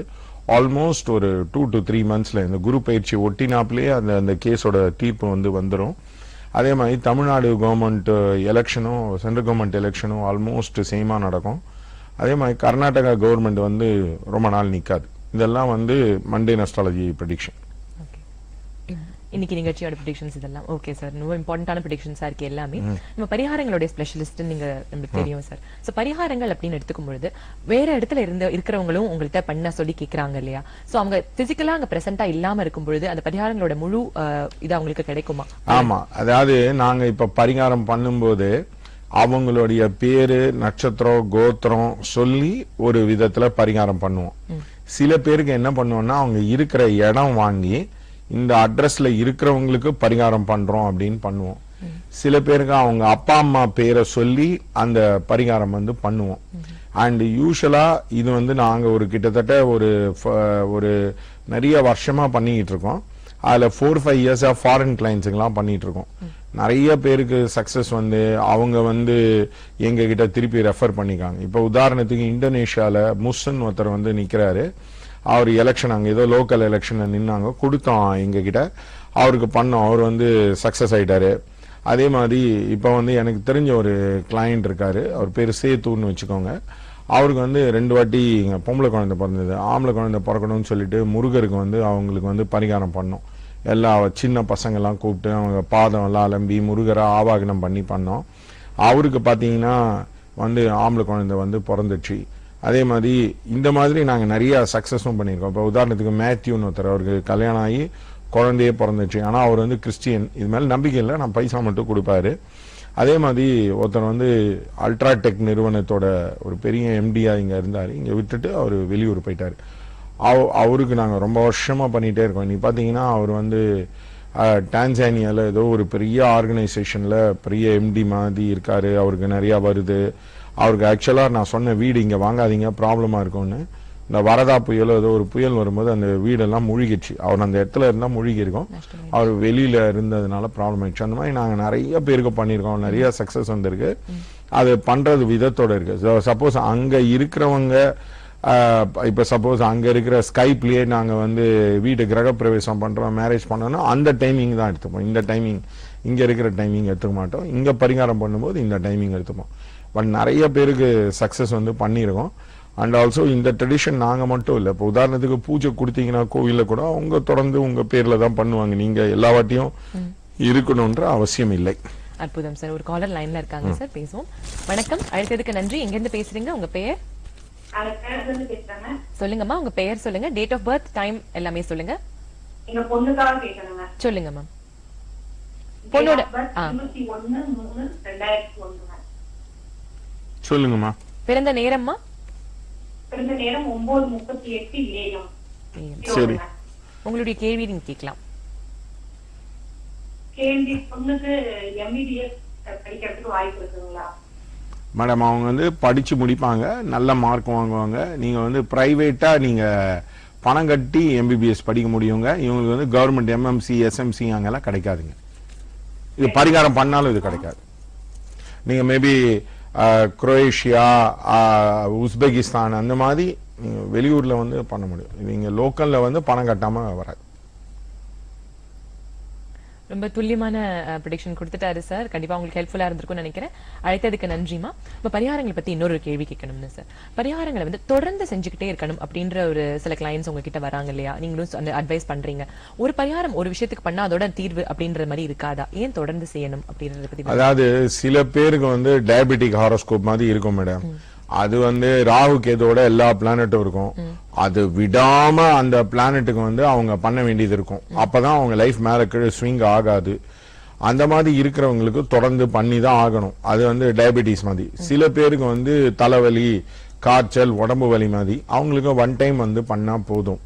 ஆல்மோஸ்ட் ஒரு 2 to 3 months இந்த குரு பயிற்சி ஒட்டினாப்லேயே அந்த கேஸோட தீர்ப்பு வந்து வந்துடும். அதே மாதிரி தமிழ்நாடு கவர்மெண்ட் எலெக்ஷனும் சென்ட்ரல் கவர்மெண்ட் எலெக்ஷனும் ஆல்மோஸ்ட் சேமாக நடக்கும். அதே மாதிரி கர்நாடகா கவர்மெண்ட் வந்து ரொம்ப நாள் நிற்காது. இதெல்லாம் வந்து மண்டே அஸ்ட்ராலஜி ப்ரெடிக்ஷன். இன்னைக்கு நிகழ்ச்சியோட ப்ரெடிக்ஷன்ஸ் இதெல்லாம் ஓகே சார். ரொம்ப இம்பார்ட்டன்டான ப்ரெடிக்ஷன்ஸா இருக்கு எல்லாமே. நம்ம பரிகாரங்களுடைய ஸ்பெஷலிஸ்ட் நீங்க நமக்கு தெரியும் சார். சோ பரிகாரங்கள் அப்படின்னு எடுத்துக்கும் பொழுது வேற இடத்துல இருக்கிறவங்களும் உங்கள்கிட்ட பண்ண சொல்லி கேட்கறாங்க இல்லையா? சோ அவங்க பிசிக்கலா அங்க பிரசன்டா இல்லாம இருக்கும் பொழுது அந்த பரிகாரங்களோட முழு இது அவங்களுக்கு கிடைக்குமா? ஆமா, அதாவது நாங்க இப்ப பரிகாரம் பண்ணும்போது அவங்களுடைய பேரு, நட்சத்திரம், கோத்திரம் சொல்லி ஒரு விதத்துல பரிகாரம் பண்ணுவோம். சில பேருக்கு என்ன பண்ணுவோம்னா அவங்க இருக்கிற இடம் வாங்கி இந்த அட்ரஸ்ல இருக்கிறவங்களுக்கு பரிகாரம் பண்றோம் அப்படின்னு பண்ணுவோம். சில பேருக்கு அவங்க அப்பா அம்மா பேரை சொல்லி அந்த பரிகாரம் வந்து பண்ணுவோம். அண்ட் யூஸ்வலா இது வந்து நாங்க ஒரு கிட்டத்தட்ட ஒரு நிறைய வருஷமா பண்ணிக்கிட்டு இருக்கோம். அதில் 4-5 இயர்ஸாக ஃபாரின் கிளைண்ட்ஸுக்கெல்லாம் பண்ணிட்டு இருக்கோம். நிறைய பேருக்கு சக்ஸஸ் வந்து அவங்க வந்து எங்ககிட்ட திருப்பி ரெஃபர் பண்ணிக்காங்க. இப்போ உதாரணத்துக்கு இந்தோனேஷியாவில் முஸ்ன்னு ஒருத்தர் வந்து நிற்கிறாரு. அவர் எலெக்ஷன் அங்கே ஏதோ லோக்கல் எலெக்ஷனில் நின்னாங்க, கொடுத்தோம் எங்ககிட்ட, அவருக்கு பண்ணோம், அவர் வந்து சக்ஸஸ் ஆகிட்டாரு. அதே மாதிரி இப்போ வந்து எனக்கு தெரிஞ்ச ஒரு கிளைண்ட் இருக்காரு, அவர் பேர் சேத்துன்னு வச்சுக்கோங்க. அவருக்கு வந்து 2 வாட்டி பொம்பளை குழந்தை பிறந்தது, ஆம்பளை குழந்தை பிறக்கணும்னு சொல்லிட்டு முருகருக்கு வந்து அவங்களுக்கு வந்து பரிகாரம் பண்ணோம். எல்லா சின்ன பசங்கள்லாம் கூப்பிட்டு அவங்க பாதம் எல்லாம் அலம்பி முருகரை ஆவாகனம் பண்ணி பண்ணோம். அவருக்கு பார்த்தீங்கன்னா வந்து ஆம்பளை குழந்தை வந்து பிறந்துச்சு. அதே மாதிரி இந்த மாதிரி நாங்கள் நிறைய சக்ஸஸும் பண்ணியிருக்கோம். இப்போ உதாரணத்துக்கு மேத்யூன்னு ஒருத்தர், அவருக்கு கல்யாணம் ஆகி குழந்தையே பிறந்துச்சு. ஆனால் அவர் வந்து கிறிஸ்டியன், இது மேலே நம்பிக்கை இல்லை, நான் பைசா மட்டும் கொடுப்பாரு. அதே மாதிரி ஒருத்தர் வந்து அல்ட்ராடெக் நிறுவனத்தோட ஒரு பெரிய எம்டியாக இங்கே இருந்தார், இங்கே விட்டுட்டு அவர் வெளியூர் போயிட்டார். அவருக்கு நாங்கள் ரொம்ப வருஷமாக பண்ணிகிட்டே இருக்கோம். இன்னைக்கு பார்த்தீங்கன்னா அவர் வந்து டான்சானியாவில் ஏதோ ஒரு பெரிய ஆர்கனைசேஷனில் பெரிய எம்டி மாதிரி இருக்கார். அவருக்கு நிறையா வருது. அவருக்கு ஆக்சுவலாக நான் சொன்ன வீடு இங்கே வாங்காதீங்க, ப்ராப்ளமாக இருக்கும்னு. இந்த வரதா புயலோ ஏதோ ஒரு புயல் வரும்போது அந்த வீடெல்லாம் முழுகிடுச்சு. அவர் அந்த இடத்துல இருந்தால் முழுகி இருக்கும், அவர் வெளியில் இருந்ததுனால ப்ராப்ளம் ஆயிடுச்சு. அந்த மாதிரி நாங்கள் நிறைய பேருக்கு பண்ணியிருக்கோம், நிறைய சக்ஸஸ் வந்திருக்கு. அது பண்ணுறது விதத்தோடு இருக்குது. சப்போஸ் அங்கே இருக்கிறவங்க இப்போ சப்போஸ் அங்கே இருக்கிற ஸ்கைப்லேயே நாங்கள் வந்து வீட்டு கிரகப்பிரவேசம் பண்ணுறோம், மேரேஜ் பண்ணோன்னா அந்த டைமிங் தான் எடுத்துப்போம். இந்த டைமிங் இங்கே இருக்கிற டைமிங் எடுத்துக்க மாட்டோம். இங்கே பரிகாரம் பண்ணும்போது இந்த டைமிங் எடுத்துப்போம். பட் நிறைய பேருக்கு சக்ஸஸ் வந்து பண்ணியிருக்கோம். அண்ட் ஆல்சோ இந்த ட்ரெடிஷன் நாங்கள் மட்டும் இல்லை, இப்போ உதாரணத்துக்கு பூஜை கொடுத்தீங்கன்னா கோவிலில் கூட அவங்க தொடர்ந்து உங்கள் பேரில் தான் பண்ணுவாங்க. நீங்கள் எல்லா வாட்டியும் இருக்கணுன்ற அவசியம் இல்லை. அற்புதம் சார். ஒரு காலர் லைன்ல இருக்காங்க சார், பேசுவோம். வணக்கம், அழைத்ததுக்கு நன்றி. எங்கேருந்து பேசுறீங்க, உங்க பெயர் சொல்லுங்கம்மா? உங்க பெயர் சொல்லுங்க, டேட் ஆஃப் பர்த், டைம் எல்லாமே சொல்லுங்க. சொல்லுங்க மேம். பொண்ணோட சொல்லுங்கம்மா. பிறந்த நேரம்மா? பிறந்த நேரம் 9:38 AM. சரி, உங்களுடைய கேள்வி நீங்க கேட்கலாம். கேள்வி, பொண்ணுக்கு MBBS படிக்கிறதுக்கு வாய்ப்பு இருக்குங்களா? மேடம், அவங்க வந்து படித்து முடிப்பாங்க, நல்ல மார்க் வாங்குவாங்க. நீங்கள் வந்து ப்ரைவேட்டாக நீங்கள் பணம் கட்டி MBBS படிக்க முடியுங்க. இவங்களுக்கு வந்து கவர்மெண்ட் MMC SMC அங்கெல்லாம் கிடைக்காதுங்க. இது பரிகாரம் பண்ணாலும் இது கிடைக்காது. நீங்கள் மேபி குரோேஷியா, உஸ்பெகிஸ்தான் அந்த மாதிரி நீங்கள் வெளியூரில் வந்து பண்ண முடியும். நீங்கள் லோக்கலில் வந்து பணம் கட்டாமல் வராது. ரொம்ப துல்லியமான ப்ரெடிக்ஷன் கொடுத்துட்டாரு சார். கண்டிப்பா உங்களுக்கு ஹெல்ப்ஃபுல்லா இருந்திருக்கும்னு நினைக்கிறேன். அழைத்ததுக்கு நன்றிமா. இப்ப பரிகாரங்களை பத்தி இன்னொரு கேள்வி கேட்கணும்னு சார். பரிகாரங்களை வந்து தொடர்ந்து செஞ்சுக்கிட்டே இருக்கணும் அப்படின்ற ஒரு சில கிளைண்ட்ஸ் உங்ககிட்ட வராங்க இல்லையா, நீங்களும் அட்வைஸ் பண்றீங்க. ஒரு பரிகாரம் ஒரு விஷயத்துக்கு பண்ணா அதோட தீர்வு அப்படின்ற மாதிரி இருக்காதா? ஏன் தொடர்ந்து செய்யணும் அப்படின்றத பத்தி? அதாவது சில பேருக்கு வந்து டயபெட்டிக் ஹாரோஸ்கோப் மாதிரி இருக்கும் மேடம். அது வந்து ராகு கேதோட எல்லா பிளானட்டும் இருக்கும். அது விடாம அந்த பிளானட்டுக்கு வந்து அவங்க பண்ண வேண்டியது இருக்கும். அப்பதான் அவங்க லைஃப் மேல கீழே ஸ்விங் ஆகாது. அந்த மாதிரி இருக்கிறவங்களுக்கு தொடர்ந்து பண்ணி தான் ஆகணும். அது வந்து டயபெட்டிஸ் மாதிரி. சில பேருக்கு வந்து தலைவலி, காய்ச்சல், உடம்பு வலி மாதிரி அவங்களுக்கு 1 டைம் வந்து பண்ணா போதும்.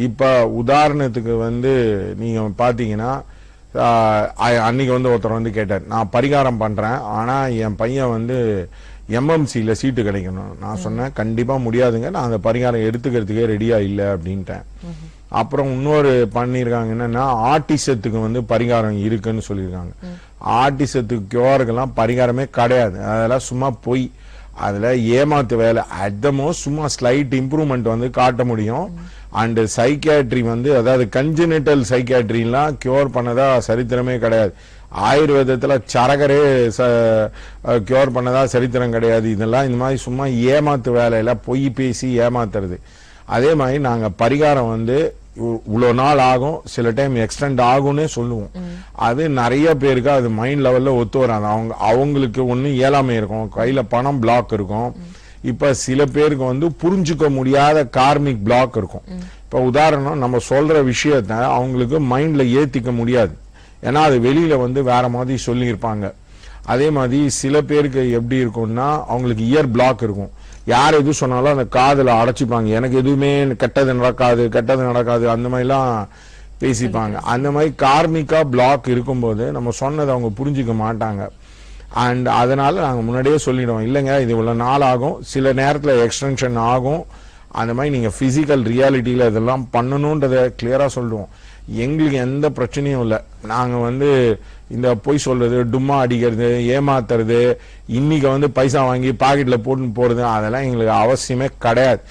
இப்ப உதாரணத்துக்கு வந்து நீங்க பாத்தீங்கன்னா அன்னைக்கு வந்து ஒருத்தர் வந்து கேட்டார், நான் பரிகாரம் பண்றேன், ஆனா என் பையன் வந்து MMCல சீட்டு கிடைக்கணும். நான் சொன்னேன் கண்டிப்பா முடியாதுங்க, நான் அந்த பரிகாரம் எடுத்துக்கிறதுக்கே ரெடியா இல்லை அப்படின்ட்டேன். அப்புறம் இன்னொரு பண்ணியிருக்காங்க என்னன்னா, ஆட்டிசத்துக்கு வந்து பரிகாரம் இருக்குன்னு சொல்லியிருக்காங்க. ஆட்டிசத்துக்கு கியூருக்கெல்லாம் பரிகாரமே கிடையாது, அதெல்லாம் சும்மா போய் அதுல ஏமாத்து வேலை. அட் த மோஸ்ட் சும்மா ஸ்லைட் இம்ப்ரூவ்மெண்ட் வந்து காட்ட முடியும். அண்ட் சைக்கியாட்ரி வந்து, அதாவது கன்ஜெனிட்டல் சைக்கியாட்ரிலாம் கியூர் பண்ணதா சரித்திரமே கிடையாது. ஆயுர்வேதத்துல சரகரே கியூர் பண்ணதா சரித்திரம் கிடையாது. இதெல்லாம் இந்த மாதிரி சும்மா ஏமாத்து வேலையில பொய் பேசி ஏமாத்துறது. அதே மாதிரி நாங்க பரிகாரம் வந்து இவ்வளோ நாள் ஆகும், சில டைம் எக்ஸ்டெண்ட் ஆகும்னே சொல்லுவோம். அது நிறைய பேருக்கு அது மைண்ட் லெவல்ல ஒத்து வராது. அவங்களுக்கு ஒண்ணு இயலாமை இருக்கும், கையில பணம் பிளாக் இருக்கும். இப்ப சில பேருக்கு வந்து புரிஞ்சுக்க முடியாத கார்மிக் பிளாக் இருக்கும். இப்ப உதாரணம், நம்ம சொல்ற விஷயத்த அவங்களுக்கு மைண்ட்ல ஏத்திக்க முடியாது, ஏன்னா அது வெளியில வந்து வேற மாதிரி சொல்லியிருப்பாங்க. அதே மாதிரி சில பேருக்கு எப்படி இருக்கும்னா, அவங்களுக்கு இயர் பிளாக் இருக்கும். யார் எது சொன்னாலும் அந்த காதுல அடைச்சிப்பாங்க, எனக்கு எதுவுமே கெட்டது நடக்காது அந்த மாதிரிலாம் பேசிப்பாங்க. அந்த மாதிரி கார்மிக்கா பிளாக் இருக்கும்போது நம்ம சொன்னதை அவங்க புரிஞ்சுக்க மாட்டாங்க. அண்ட் அதனால நாங்கள் முன்னாடியே சொல்லிடுவோம், இல்லைங்க இது இவ்வளோ நாள் ஆகும், சில நேரத்தில் எக்ஸ்டென்ஷன் ஆகும். அந்த மாதிரி நீங்கள் ஃபிசிக்கல் ரியாலிட்டியில் இதெல்லாம் பண்ணணுன்றதை கிளியராக சொல்லுவோம். எங்களுக்கு எந்த பிரச்சனையும் இல்லை. நாங்கள் வந்து இந்த பொய் சொல்றது, டும்மா அடிக்கிறது, ஏமாத்துறது, இன்னைக்கு வந்து பைசா வாங்கி பாக்கெட்டில் போட்டுன்னு போகிறது, அதெல்லாம் எங்களுக்கு அவசியமே கிடையாது.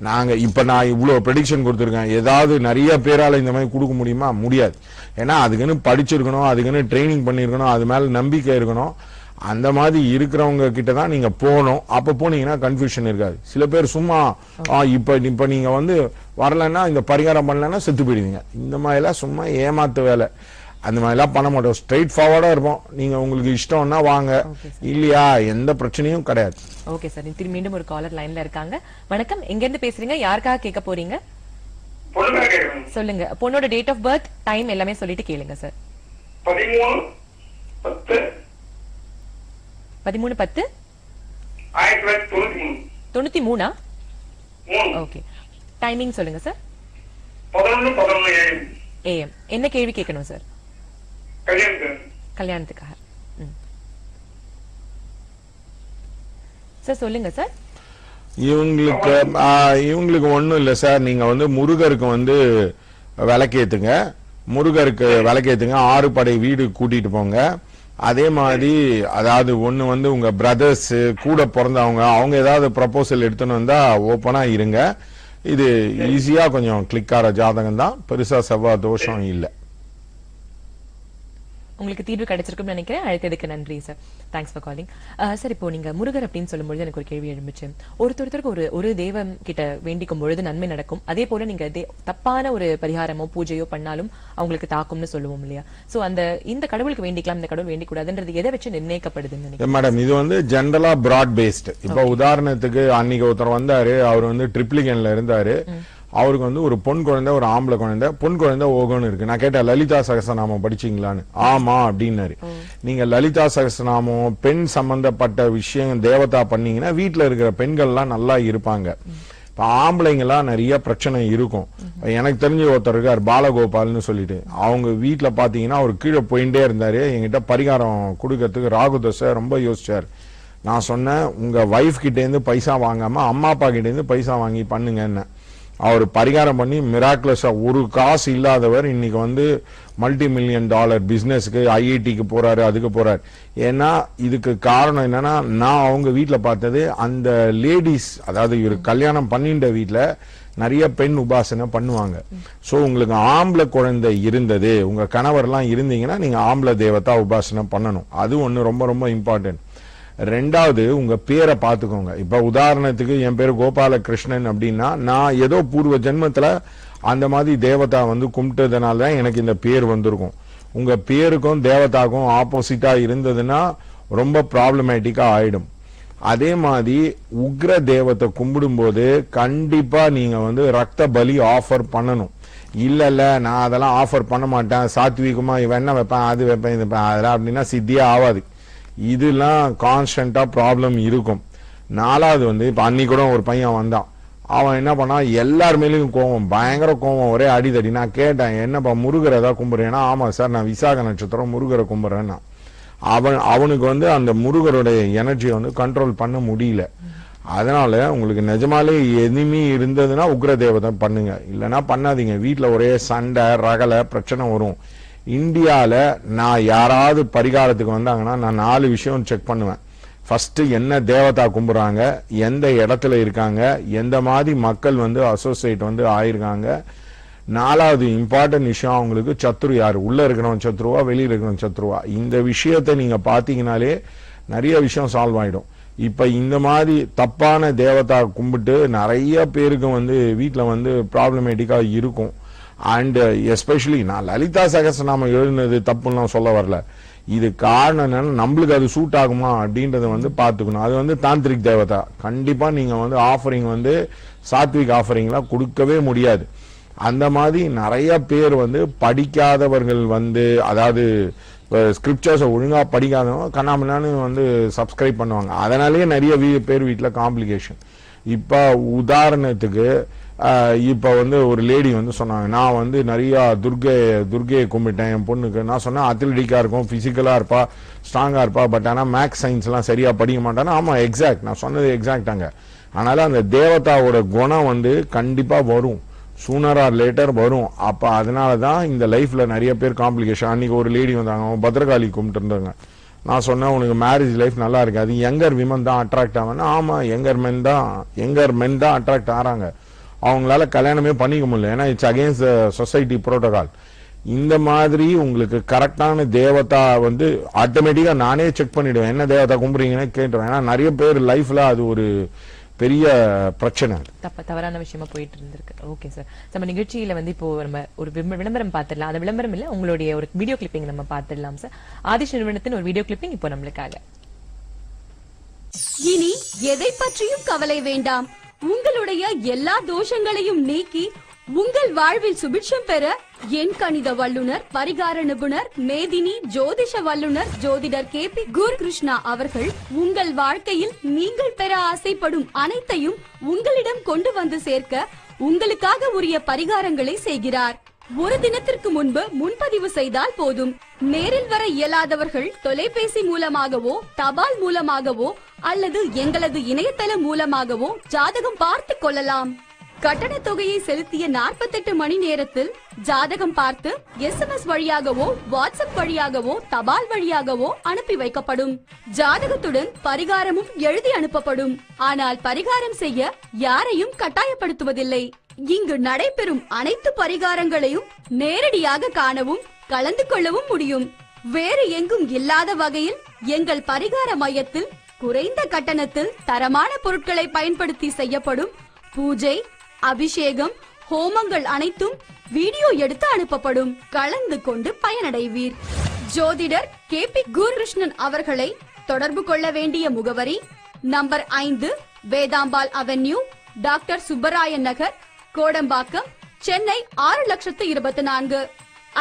நாங்கள் இப்போ நான் இவ்வளோ ப்ரெடிக்ஷன் கொடுத்துருக்கேன். ஏதாவது நிறைய பேரால் இந்த மாதிரி கொடுக்க முடியுமா? முடியாது. ஏன்னா அதுக்குன்னு படிச்சிருக்கணும், அதுக்குன்னு ட்ரைனிங் பண்ணியிருக்கணும், அது மேலே நம்பிக்கை இருக்கணும். அந்த மாதிரி இருக்கிறவங்க கிட்ட தான் நீங்க போகணும். அப்ப போனீங்கன்னா கன்ஃபியூஷன் இருக்காது. சில பேர் சும்மா இப்ப நீங்க வந்து வரலன்னா, இந்த பரிகாரம் பண்ணலன்னா செத்து போயிடுவீங்க. இந்த மாதிரிலாம் சும்மா ஏமாத்து வேலை, அந்த மாதிரிலாம் பண்ண மாட்டோம். ஸ்ட்ரெயிட் ஃபார்வர்டா இருப்போம். நீங்க உங்களுக்கு இஷ்டம்னா வாங்க, இல்லையா எந்த பிரச்சனையும் கிடையாது. ஓகே சார், திரும்பி மீண்டும் ஒரு காலர் லைன்ல இருக்காங்க. வணக்கம், எங்க இருந்து பேசுறீங்க? யாருக்காக கேட்க போறீங்க? சொல்லுங்க. பொண்ணோட டேட் ஆஃப் பர்த், டைம் எல்லாமே சொல்லிட்டு கேளுங்க சார். 13/10/1993. ஓகே, டைமிங் சொல்லுங்க சார். 11 AM. என்ன கேள்வி கேட்கணும் சார்? கல்யாணத்துக்காக. சார் சொல்லுங்க சார். இவங்களுக்கு ஒண்ணும் இல்லை சார். நீங்க வந்து முருகருக்கு வந்து விளக்கேத்துங்க, 6 படை வீடு கூட்டிட்டு போங்க. அதே மாதிரி அதாவது ஒண்ணு வந்து உங்க பிரதர்ஸ் கூட பிறந்தவங்க, அவங்க ஏதாவது ப்ரப்போசல் எடுத்துன்னு வந்தா ஓப்பனா இருங்க. இது ஈஸியா கொஞ்சம் கிளிக் ஆற ஜாதகம் தான், பெருசா செவ்வாய் தோஷம் இல்லை. உங்களுக்கு தீர்வு கிடைச்சிருக்கும்னு நினைக்கிறேன். அழைத்ததுக்கு நன்றி sir. Thanks for calling. Sir, இப்போ நீங்க முருகர் அப்படின்னு சொல்லும்போது எனக்கு ஒரு கேள்வி எழுந்துச்சு. ஒருத்தருக்கு ஒரு தெய்வம் கிட்ட வேண்டிக்கும் பொழுது நன்மை நடக்கும். அதே போல நீங்க தப்பான ஒரு பரிகாரமோ பூஜையோ பண்ணாலும் அவங்களுக்கு தாக்கும்னு சொல்லுவோம் இல்லையா? சோ இந்த கடவுளுக்கு வேண்டிக்கலாம், இந்த கடவுள் வேண்டிக்கூடாதுன்றது எதை வச்சு நிர்ணயிக்கப்படுதுன்னு நினைக்கிறேன்? மேடம், இது வந்து ஜென்ரலா பிராட் பேஸ்ட். இப்ப உதாரணத்துக்கு அன்னைக்கு ஒருத்தர் வந்தாரு, அவர் வந்து ட்ரிப்ளிகன்ல இருந்தாரு. அவருக்கு வந்து ஒரு பொன் குழந்தை, ஒரு ஆம்பளை குழந்தை. பொன் குழந்தை ஓகோன்னு இருக்கு. நான் கேட்டேன், லலிதா சகஸ்ரநாமம் படிச்சீங்களான்னு. ஆமா அப்படின்னாரு. நீங்க லலிதா சகஸ்ரநாமம், பெண் சம்பந்தப்பட்ட விஷயம் தேவதா பண்ணீங்கன்னா வீட்டுல இருக்கிற பெண்கள்லாம் நல்லா இருப்பாங்க. இப்ப ஆம்பளைங்கெல்லாம் நிறைய பிரச்சனை இருக்கும். எனக்கு தெரிஞ்ச ஒருத்தர் இருக்கார், பாலகோபால்னு சொல்லிட்டு. அவங்க வீட்டுல பாத்தீங்கன்னா அவர் கீழே போயிட்டே இருந்தாரு. என்கிட்ட பரிகாரம் கொடுக்கறதுக்கு ராகுதசை ரொம்ப யோசிச்சார். நான் சொன்னேன், உங்க வைஃப் கிட்ட இருந்து பைசா வாங்காம அம்மா அப்பா கிட்ட இருந்து பைசா வாங்கி பண்ணுங்க. அவர் பரிகாரம் பண்ணி மிராக்குலஸா, ஒரு காசு இல்லாதவர் இன்னைக்கு வந்து $multi-million பிசினஸ்க்கு, ஐஐடிக்கு போறாரு, அதுக்கு போறாரு. ஏன்னா இதுக்கு காரணம் என்னன்னா, நான் அவங்க வீட்டுல பார்த்தது, அந்த லேடிஸ், அதாவது இவர் கல்யாணம் பண்ணிட்ட வீட்டுல நிறைய பெண் உபாசனை பண்ணுவாங்க. சோ உங்களுக்கு ஆம்பளை குழந்தை இருந்தது, உங்க கணவர்லாம் இருந்தீங்கன்னா நீங்க ஆம்பளை தேவதா உபாசனை பண்ணணும். அது ஒண்ணு ரொம்ப ரொம்ப இம்பார்ட்டன்ட். ரெண்டாவது, உங்க பேரை பார்த்துக்கோங்க. இப்ப உதாரணத்துக்கு என் பேரு கோபாலகிருஷ்ணன் அப்படின்னா, நான் ஏதோ பூர்வ ஜென்மத்துல அந்த மாதிரி தேவதா வந்து கும்பிட்டதுனால தான் எனக்கு இந்த பேர் வந்திருக்கும். உங்க பேருக்கும் தேவதாக்கும் ஆப்போசிட்டா இருந்ததுன்னா ரொம்ப ப்ராப்ளமேட்டிக்கா ஆயிடும். அதே மாதிரி உக்ர தேவத்தை கும்பிடும் போது கண்டிப்பா நீங்க வந்து ரத்த பலி ஆஃபர் பண்ணணும். இல்ல நான் அதெல்லாம் ஆஃபர் பண்ண மாட்டேன், சாத்வீகமா இவன் என்ன வைப்பேன், அது வைப்பேன், இது வைப்பேன், அதெல்லாம் அப்படின்னா சித்தியா ஆகாது. இதெல்லாம் கான்ஸ்டன்டா ப்ராப்ளம் இருக்கும். நாலாவது வந்து, இப்ப அன்னைக்கு கூட ஒரு பையன் வந்தான். அவன் என்ன பண்ணா, எல்லார் மேலேயும் கோவம், பயங்கர கோவம், ஒரே அடிதடி. நான் கேட்டேன், என்னப்பா முருகரை ஏதாவது கும்பிடுறேன்னா, ஆமா சார் நான் விசாக நட்சத்திரம் முருகரை கும்பிடுறேன்னா. அவனுக்கு வந்து அந்த முருகருடைய எனர்ஜியை வந்து கண்ட்ரோல் பண்ண முடியல. அதனால உங்களுக்கு நிஜமாலே எதுவுமே இருந்ததுன்னா உக்ர தேவதை பண்ணுங்க, இல்லைன்னா பண்ணாதீங்க. வீட்டுல ஒரே சண்டை ரகலை பிரச்சனை வரும். இந்தியால நான் யாராவது பரிகாரத்துக்கு வந்தாங்கன்னா நான் 4 விஷயம் செக் பண்ணுவேன். ஃபர்ஸ்ட், என்ன தேவதா கும்பிடுறாங்க, எந்த இடத்துல இருக்காங்க, எந்த மாதிரி மக்கள் வந்து அசோசியேட் வந்து ஆயிருக்காங்க. 4வது இம்பார்ட்டன்ட் விஷயம், அவங்களுக்கு சத்ரு யாரு, உள்ள இருக்கிறவன் சத்ருவா, வெளியில இருக்கிறவன் சத்ருவா. இந்த விஷயத்தை நீங்க பாத்தீங்கன்னாலே நிறைய விஷயம் சால்வ் ஆயிடும். இப்ப இந்த மாதிரி தப்பான தேவதா கும்பிட்டு நிறைய பேருக்கு வந்து வீட்டுல வந்து ப்ராப்ளமேட்டிக்கா இருக்கும். அண்ட் எஸ்பெஷலி நான் லலிதா சகஸ்ரநாமம் எழுதுனது தப்புன்னு சொல்ல வரல. இது காரணம் என்னன்னா, நம்மளுக்கு அது சூட் ஆகுமா அப்படின்றத வந்து பாத்துக்கணும். அது வந்து தாந்திரிக் தேவதா. கண்டிப்பா நீங்க வந்து ஆஃபரிங் வந்து சாத்விக் ஆஃபரிங்லாம் கொடுக்கவே முடியாது. அந்த மாதிரி நிறைய பேர் வந்து படிக்காதவர்கள் வந்து, அதாவது ஸ்கிரிப்சர்ஸ் ஒழுங்கா படிக்காதவங்க கண்ணாமண்ணான்னு வந்து சப்ஸ்கிரைப் பண்ணுவாங்க. அதனாலேயே நிறைய பேர் வீட்டுல காம்ப்ளிகேஷன். இப்ப உதாரணத்துக்கு இப்ப வந்து ஒரு லேடி வந்து சொன்னாங்க, நான் வந்து நிறைய துர்கையை கும்பிட்டேன் என் பொண்ணுக்கு. நான் சொன்னேன், அத்லெட்டிக்கா இருக்கும், பிசிக்கலா இருப்பா, ஸ்ட்ராங்கா இருப்பா, பட் ஆனா மேக்ஸ் சயின்ஸ் எல்லாம் சரியா படிக்க மாட்டானா. ஆமா, எக்ஸாக்ட், நான் சொன்னது எக்ஸாக்டாங்க. அதனால அந்த தேவதாவோட குணம் வந்து கண்டிப்பா வரும். சூனர் ஆர் லேட்டர் வரும். அப்ப அதனாலதான் இந்த லைஃப்ல நிறைய பேர் காம்ப்ளிகேஷன். அன்னைக்கு ஒரு லேடி வந்தாங்க, அவங்க பத்ரகாளி கும்பிட்டு இருந்தாங்க. நான் சொன்னேன், உனக்கு மேரேஜ் லைஃப் நல்லா இருக்கு, அது யங்கர் விமன் தான் அட்ராக்ட் ஆவாங்க. ஆமா, யங்கர் மென் தான் அட்ராக்ட் ஆறாங்க. அவங்களால கல்யாணமே பண்ணிக்க முடியல, ஏன்னா இட்ஸ் அகேன்ஸ்ட் சொசைட்டி புரோட்டோகால். இந்த மாதிரி உங்களுக்கு கரெக்டான தேவதா வந்து ஆட்டோமேட்டிக்கா நானே செக் பண்ணிடுவேன், என்ன தேவதா கும்பிடுறீங்கன்னு கேட்டுருவேன். ஏன்னா நிறைய பேர் லைஃப்ல அது ஒரு பெரிய பிரச்சனை, தவறான விஷயமா போயிட்டு இருந்திருக்கு. ஓகே சார், நம்ம நிகழ்ச்சியில வந்து இப்போ நம்ம ஒரு விளம்பரம் பார்த்துடலாம். அந்த விளம்பரம் இல்ல, உங்களுடைய ஒரு வீடியோ கிளிப்பிங் நம்ம பார்த்துடலாம் சார். ஆதிஷ் நிறுவனத்தின் ஒரு வீடியோ கிளிப்பிங் இப்போ நம்மளுக்காக. இனி எதை பற்றியும் கவலை வேண்டாம். உங்களுடைய எல்லா தோஷங்களையும் நீக்கி உங்கள் வாழ்வில் சுபிட்சம் பெற எண் கணித வல்லுனர், பரிகார நிபுணர், மேதினி, ஜோதிஷ வல்லுனர், ஜோதிடர் KP குருகிருஷ்ணா அவர்கள் உங்கள் வாழ்க்கையில் நீங்கள் பெற ஆசைப்படும் அனைத்தையும் உங்களிடம் கொண்டு வந்து சேர்க்க உங்களுக்காக உரிய பரிகாரங்களை செய்கிறார். ஒரு தினத்திற்கு முன்பு முன்பதிவு செய்தால் போதும். நேரில் வர இயலாதவர்கள் தொலைபேசி மூலமாகவோ, தபால் மூலமாகவோ அல்லது எங்களது இணையதளம் மூலமாகவோ ஜாதகம் பார்த்து கொள்ளலாம். கட்டண தொகையை செலுத்திய 48 மணி நேரத்தில் ஜாதகம் பார்த்து SMS வழியாகவோ, வாட்ஸ்அப் வழியாகவோ, தபால் வழியாகவோ அனுப்பி வைக்கப்படும். ஜாதகத்துடன் பரிகாரமும் எழுதி அனுப்பப்படும். ஆனால் பரிகாரம் செய்ய யாரையும் கட்டாயப்படுத்துவதில்லை. இங்கு நடைபெறும் அனைத்து பரிகாரங்களையும் நேரடியாக காணவும் கலந்து கொள்ளவும் முடியும். வேறு எங்கும் இல்லாத வகையில் எங்கள் பரிகார மையத்தில் குறைந்த கட்டணத்தில் தரமான பொருட்களை பயன்படுத்தி செய்யப்படும் பூஜை, அபிஷேகம், ஹோமங்கள் அனைத்தும் வீடியோ எடுத்து அனுப்பப்படும். கலந்து கொண்டு பயனடைவீர். ஜோதிடர் KP குருகிருஷ்ணன் அவர்களை தொடர்பு கொள்ள வேண்டிய முகவரி number 5 Vedambal avenue, doctor Subbarayan நகர், கோடம்பாக்கம், சென்னை 6,24,00,000.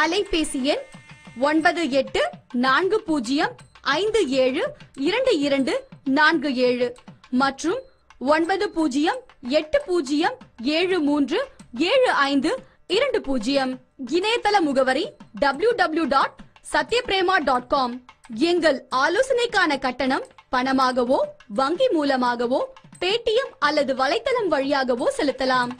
அலைபேசி எண் 9840572247 மற்றும் 9080737520. இணையதள முகவரி www.satyaprema.com. எங்கள் ஆலோசனைக்கான கட்டணம் பணமாகவோ, வங்கி மூலமாகவோ, பேடிஎம் அல்லது வலைத்தளம் வழியாகவோ செலுத்தலாம்.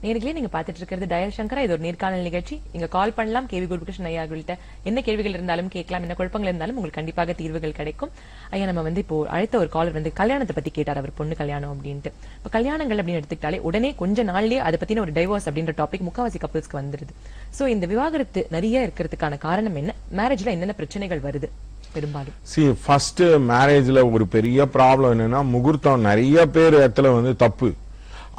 நேர்களே, நீங்க பாத்துட்டு இருக்கிறது டயல் சங்கரா. இது ஒரு நேர்காணல் நிகழ்ச்சி. நீங்க கால் பண்ணலாம். KV குருகிருஷ்ணன் ஐயா அவர்கள்ட்ட என்ன கேள்விகள் இருந்தாலும் கேட்கலாம், என்ன குழப்பங்கள் இருந்தாலும் உங்களுக்கு கண்டிப்பாக தீர்வுகள் கிடைக்கும். ஐயா, நம்ம வந்து இப்போ அழைத்த ஒரு காலர் வந்து கல்யாணத்தை பத்தி கேட்டார். அவர் பொண்ணு கல்யாணம் அப்படின்ட்டு. இப்போ கல்யாணங்கள் அப்படின்னு எடுத்துக்கிட்டாலே உடனே கொஞ்ச நாள்லயே அதை பத்தின ஒரு டைவோர்ஸ் அப்படின்ற டாபிக் முக்காவாசி கப்பல்ஸ்க்கு வந்துருது. சோ இந்த விவாகரத்து நிறைய இருக்கிறதுக்கான காரணம் என்ன? மேரேஜ்ல என்னென்ன பிரச்சனைகள் வருது பெரும்பாலும்? ஃபர்ஸ்ட் மேரேஜ்ல ஒரு பெரிய ப்ராப்ளம் என்னன்னா, முகூர்த்தம் நிறைய பேர் இடத்துல வந்து தப்பு.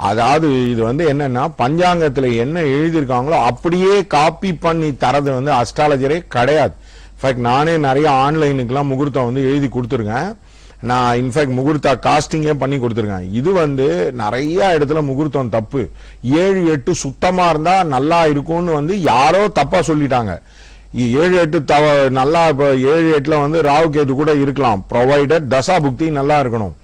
அதாவது இது வந்து என்னன்னா, பஞ்சாங்கத்துல என்ன எழுதியிருக்காங்களோ அப்படியே காப்பி பண்ணி தரது வந்து அஸ்ட்ராலஜரே கிடையாது. இன்ஃபேக்ட் நானே நிறைய ஆன்லைனுக்குலாம் முகூர்த்தம் வந்து எழுதி கொடுத்துருக்கேன். நான் இன்ஃபேக்ட் முகூர்த்தா காஸ்டிங்கே பண்ணி கொடுத்துருக்கேன். இது வந்து நிறைய இடத்துல முகூர்த்தம் தப்பு. 7-8 சுத்தமா இருந்தா நல்லா இருக்கும்னு வந்து யாரோ தப்பா சொல்லிட்டாங்க. 7-8 நல்லா, இப்ப 7-8 வந்து ராகு கேது கூட இருக்கலாம், ப்ரொவைடட் தசா புக்தி நல்லா இருக்கணும்.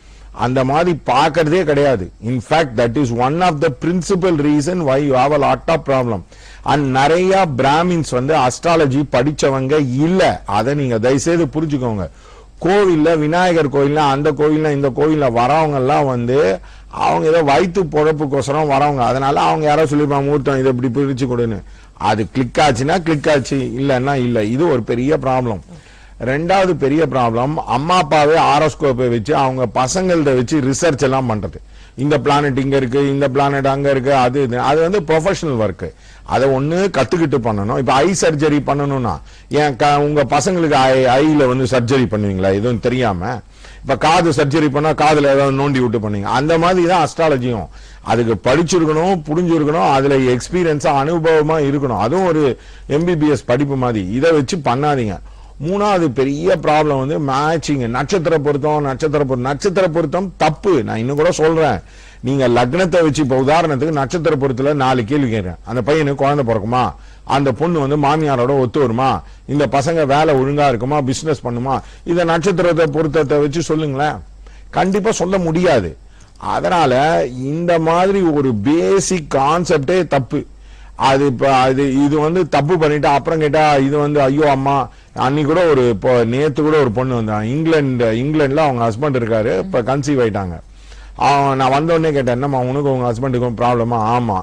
அந்த மாதிரி பாக்கிறதே கிடையாது. In fact that is one of the principal reason why you have a lot of problem. And நிறைய பிராமின்ஸ் வந்து அஸ்ட்ராலஜி படிச்சவங்க இல்ல. அதை நீங்க தயவுசெய்து புரிஞ்சுக்கோங்க. கோவில்ல, விநாயகர் கோயில்ல, அந்த கோயில்ல, இந்த கோயில்ல வரவங்க எல்லாம் வந்து அவங்க ஏதோ வயிற்று பொழப்புக்கோசரம் வரவங்க. அதனால அவங்க யாரோ சொல்லிருப்பாங்க, முகூர்த்தம் இதை இப்படி பிரிச்சு கொடுன்னு. அது கிளிக் ஆச்சுன்னா கிளிக் ஆச்சு, இல்லன்னா இல்ல. இது ஒரு பெரிய ப்ராப்ளம். ரெண்டாவது பெரிய ப்ராப்ளம், அம்மா அப்பாவே ஆரோஸ்கோப்பை வச்சு அவங்க பசங்கள்ட வச்சு ரிசர்ச் எல்லாம் பண்றது. இந்த பிளானட் இங்க இருக்கு, இந்த பிளானட் அங்க இருக்கு, அது வந்து ப்ரொஃபஷனல் ஒர்க். அதை ஒண்ணு கத்துக்கிட்டு பண்ணணும். இப்ப ஐ சர்ஜரி பண்ணணும்னா ஏன் உங்க பசங்களுக்கு ஐல வந்து சர்ஜரி பண்ணுவீங்களா எதுவும் தெரியாம? இப்ப காது சர்ஜரி பண்ணா காதுல ஏதாவது நோண்டி விட்டு பண்ணீங்க. அந்த மாதிரி தான் அஸ்ட்ராலஜியும். அதுக்கு படிச்சிருக்கணும், புரிஞ்சிருக்கணும், அதுல எக்ஸ்பீரியன்ஸா அனுபவமா இருக்கணும். அதுவும் ஒரு MBBS படிப்பு மாதிரி. இதை வச்சு பண்ணாதீங்க. மூணாவது பெரிய ப்ராப்ளம் வந்து மேட்சிங், நட்சத்திர பொருத்தம் தப்பு. நான் இன்னும் கூட சொல்றேன், நீங்க லக்னத்தை வச்சு இப்ப உதாரணத்துக்கு நட்சத்திர பொருத்தத்துல 4 கேள்வி கேட்கிறேன். அந்த பையனுக்கு குழந்தை பிறக்குமா? அந்த பொண்ணு வந்து மாமியாரோட ஒத்து வருமா? இந்த பசங்க வேலை ஒழுங்கா இருக்குமா? பிசினஸ் பண்ணுமா? இத நட்சத்திரத்தை பொருத்தத்தை வச்சு சொல்லுங்களேன். கண்டிப்பா சொல்ல முடியாது. அதனால இந்த மாதிரி ஒரு பேசிக் கான்செப்டே தப்பு. அது இது வந்து தப்பு பண்ணிட்டு அப்புறம் கேட்டா இது வந்து ஐயோ அம்மா. அன்னைக்கு கூட நேத்து கூட ஒரு பொண்ணு வந்தா, இங்கிலாந்துல அவங்க ஹஸ்பண்ட் இருக்காரு, இப்ப கன்சீவ் ஆயிட்டாங்க. நான் வந்த உடனே கேட்டேன், என்னம்மா உனக்கு உங்க ஹஸ்பண்டுக்கும் ப்ராப்ளமா? ஆமா.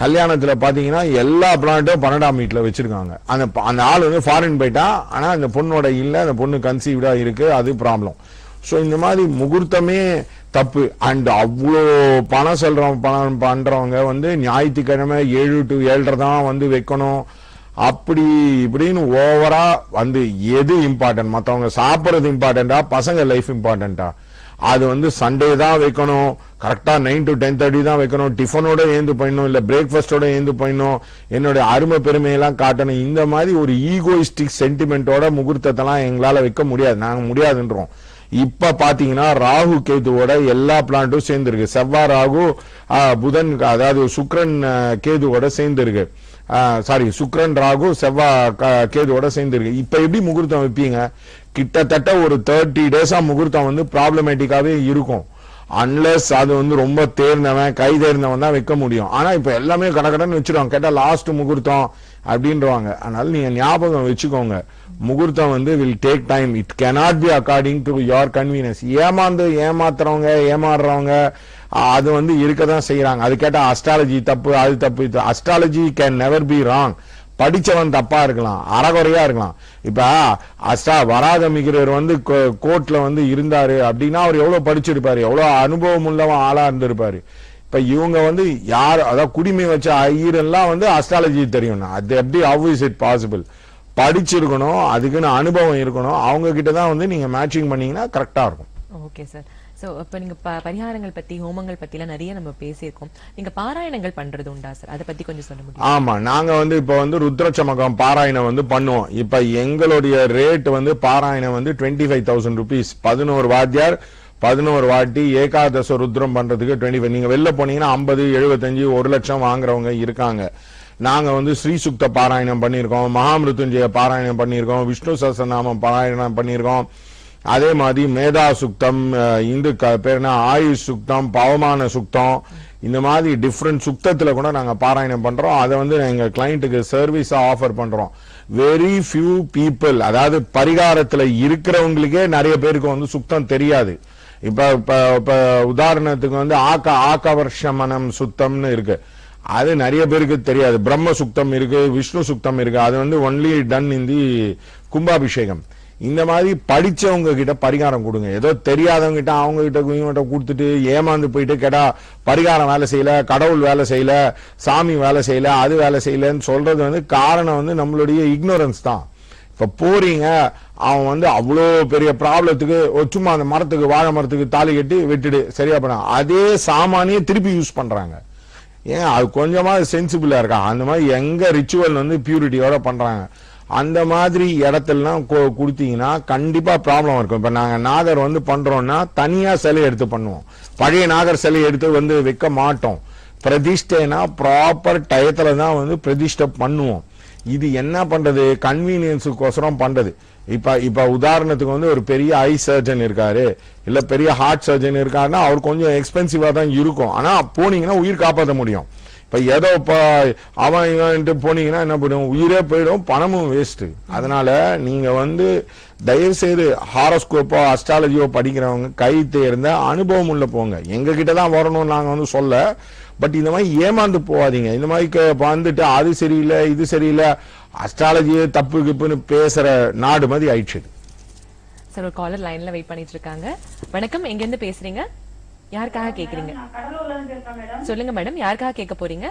கல்யாணத்துல பாத்தீங்கன்னா எல்லா பிளான்ட்டும் 12ஆம் வீட்டுல வச்சிருக்காங்க. அந்த ஆள் வந்து ஃபாரின் போயிட்டா, ஆனா அந்த பொண்ணோட இல்ல, அந்த பொண்ணு கன்சீவ்டா இருக்கு, அது ப்ராப்ளம். ஸோ இந்த மாதிரி முகூர்த்தமே தப்பு. அண்ட் அவ்வளோ பணம் பண்றவங்க வந்து ஞாயிற்றுக்கிழமை 7 to 7:30 தான் வந்து வைக்கணும், அப்படி இப்படின்னு ஓவரா வந்து எது இம்பார்ட்டன்ட்? மற்றவங்க சாப்பிட்றது இம்பார்ட்டண்டா, பசங்க லைஃப் இம்பார்ட்டண்டா? அது வந்து சண்டே தான் வைக்கணும், கரெக்டா 9 to 10:30 தான் வைக்கணும், டிஃபனோட ஏந்து பண்ணணும், இல்ல பிரேக்ஃபாஸ்டோட ஏந்து பண்ணணும், என்னுடைய அருமை பெருமையெல்லாம் காட்டணும். இந்த மாதிரி ஒரு ஈகோயிஸ்டிக் சென்டிமெண்டோட முகூர்த்தத்தெல்லாம் எங்களால வைக்க முடியாது, நாங்க முடியாதுன்றோம். இப்ப பாத்தீங்கன்னா ராகு கேதுவோட எல்லா பிளான்ட்டும் சேர்ந்துருக்கு. செவ்வாய் ராகு புதன், அதாவது சுக்ரன் கேதுவோட சேர்ந்துருக்கு. சாரி, சுக்ரன் ராகு செவ்வாய் கேதுவோட சேர்ந்துருக்கு. இப்ப எப்படி முகூர்த்தம் வைப்பீங்க? கிட்டத்தட்ட ஒரு 30 days முகூர்த்தம் வந்து ப்ராப்ளமேட்டிக்காவே இருக்கும். அன்லெஸ் அது வந்து ரொம்ப தேர்ந்தவன், கை தேர்ந்தவன் தான் வைக்க முடியும். ஆனா இப்ப எல்லாமே கடகடன்னு வச்சிருவாங்க, கேட்டா லாஸ்ட் முகூர்த்தம் அப்படின்றவாங்க. அதனால நீங்க ஞாபகம் வச்சுக்கோங்க, முகூர்த்தம் வந்து will take time. It cannot be according to your convenience. ஏமாத்துறவங்க ஏமாறுறவங்க அது வந்து இருக்கதான் செய்யறாங்க. அது கேட்டா அஸ்ட்ராலஜி தப்பு, அது தப்பு. Astrology can never be wrong. படிச்சவன் தப்பா இருக்கலாம், அறகுறையா இருக்கலாம். இப்ப வராகமிகிறவர் வந்து கோர்ட்ல வந்து இருந்தாரு அப்படின்னா அவர் எவ்வளவு படிச்சிருப்பாரு, எவ்வளவு அனுபவம் உள்ளவன் ஆளா இருந்திருப்பாரு. இப்ப இவங்க வந்து யார், அதாவது குடிமை வச்ச ஐயரெல்லாம் வந்து அஸ்ட்ராலஜி தெரியும், அது எப்படி, ஹவ் இஸ் இட் பாசிபிள்? படிச்சிருக்கணும், அதுக்குன்னு அனுபவம் இருக்கணும். அவங்க கிட்ட தான் வந்து நீங்க மேட்சிங் பண்ணீங்கன்னா கரெக்டா இருக்கும். Okay sir. சோ இப்ப நீங்க பரிகாரங்கள் பத்தி, ஹோமங்கள் பத்தி எல்லாம் நிறைய நம்ம பேசியிருக்கோம். நீங்க பாராயணங்கள் பண்றது உண்டா சார்? அதை பத்தி கொஞ்சம் சொல்ல முடியும்? ஆமா, நாங்க வந்து இப்ப வந்து ருத்ரச்சமகம் பாராயணம் வந்து பண்ணுவோம். இப்ப எங்களுடைய ரேட் வந்து பாராயணம் வந்து 25,000 rupees. 11 வாத்தியார் 11 வாட்டி ஏகாதச ருத்ரம் பண்றதுக்கு 25. நீங்க வெளில போனீங்கன்னா 50, 75, 1 லட்சம் வாங்குறவங்க இருக்காங்க. நாங்க வந்து ஸ்ரீ சுக்த பாராயணம் பண்ணியிருக்கோம், மகாமிருத்துஞ்சய பாராயணம் பண்ணியிருக்கோம், விஷ்ணு சஹஸ்ரநாமம் பாராயணம் பண்ணியிருக்கோம். அதே மாதிரி மேதா சுக்தம், இந்து பேர்னா ஆயுஷ் சுக்தம், பவமான சுக்தம், இந்த மாதிரி டிஃப்ரெண்ட் சுக்தத்துல கூட நாங்க பாராயணம் பண்றோம். அதை வந்து எங்க கிளைண்ட்டுக்கு சர்வீஸா ஆஃபர் பண்றோம். வெரி ஃபியூ பீப்புள், அதாவது பரிகாரத்துல இருக்கிறவங்களுக்கே நிறைய பேருக்கு வந்து சுக்தம் தெரியாது. இப்ப உதாரணத்துக்கு வந்து ஆக்கவர்ஷமனம் சுத்தம்னு இருக்கு, அது நிறைய பேருக்கு தெரியாது. பிரம்ம சுக்தம் இருக்கு, விஷ்ணு சுக்தம் இருக்கு, அது வந்து ஒன்லி டன் இன் தி கும்பாபிஷேகம். இந்த மாதிரி படிச்சவங்க கிட்ட பரிகாரம் கொடுங்க. ஏதோ தெரியாதவங்க கிட்ட அவங்க கிட்ட இவங்கிட்ட கொடுத்துட்டு ஏமாந்து போயிட்டு கேட்டா பரிகாரம் வேலை செய்யல, கடவுள் வேலை செய்யல, சாமி வேலை செய்யல, அது வேலை செய்யலன்னு சொல்றது வந்து காரணம் வந்து நம்மளுடைய இக்னோரன்ஸ் தான். இப்ப போறீங்க, அவன் வந்து அவ்வளோ பெரிய ப்ராப்ளத்துக்கு சும்மா அந்த மரத்துக்கு, வாழை மரத்துக்கு தாலி கட்டி விட்டுடு சரியா பண்ண, அதே சாமானிய திருப்பி யூஸ் பண்றாங்க. ஏன் அது கொஞ்சமா சென்சிபிளா இருக்கா? அந்த மாதிரி எங்க ரிச்சுவல் வந்து பியூரிட்டியோட பண்றாங்க. அந்த மாதிரி இடத்துலலாம் கொடுத்தீங்கன்னா கண்டிப்பா ப்ராப்ளம் இருக்கும். இப்ப நாங்க நாகர் வந்து பண்றோம்னா தனியா சிலை எடுத்து பண்ணுவோம், பழைய நாகர் சிலை எடுத்து வந்து வைக்க மாட்டோம். பிரதிஷ்டைனா ப்ராப்பர் டயத்துல தான் வந்து பிரதிஷ்டை பண்ணுவோம். இது என்ன பண்றது, கன்வீனியன்ஸுக்கோசரம் பண்றது. இப்ப உதாரணத்துக்கு வந்து ஒரு பெரிய ஐ சர்ஜன் இருக்காரு, இல்ல பெரிய ஹார்ட் சர்ஜன் இருக்காருன்னா அவர் கொஞ்சம் எக்ஸ்பென்சிவா தான் இருக்கும். ஆனா போனீங்கன்னா உயிர் காப்பாற்ற முடியும். இப்ப ஏதோ அவன் போனீங்கன்னா என்ன பண்ணும், உயிரே போயிடும், பணமும் வேஸ்ட். அதனால நீங்க வந்து தயவு செய்து ஹாரோஸ்கோப்போ அஸ்ட்ராலஜியோ படிக்கிறவங்க கை தேர்ந்த அனுபவம் உள்ள போங்க. எங்க கிட்டதான் வரணும் நாங்க வந்து சொல்ல, பட் இந்த மாதிரி ஏமாந்து போவாதீங்க. இந்த மாதிரி வந்துட்டு அது சரியில்லை இது சரியில்லை, அஸ்ட்ராலஜியே தப்பு கிப்புன்னு பேசுற நாடு மாதிரி ஆயிடுச்சு. சார் ஒரு காலர் லைன்ல வெயிட் பண்ணிட்டு இருக்காங்க. வணக்கம், எங்க இருந்து பேசுறீங்க? யாருக்காக கேக்குறீங்க? சொல்லுங்க மேடம், யாருக்காக கேட்க போறீங்க?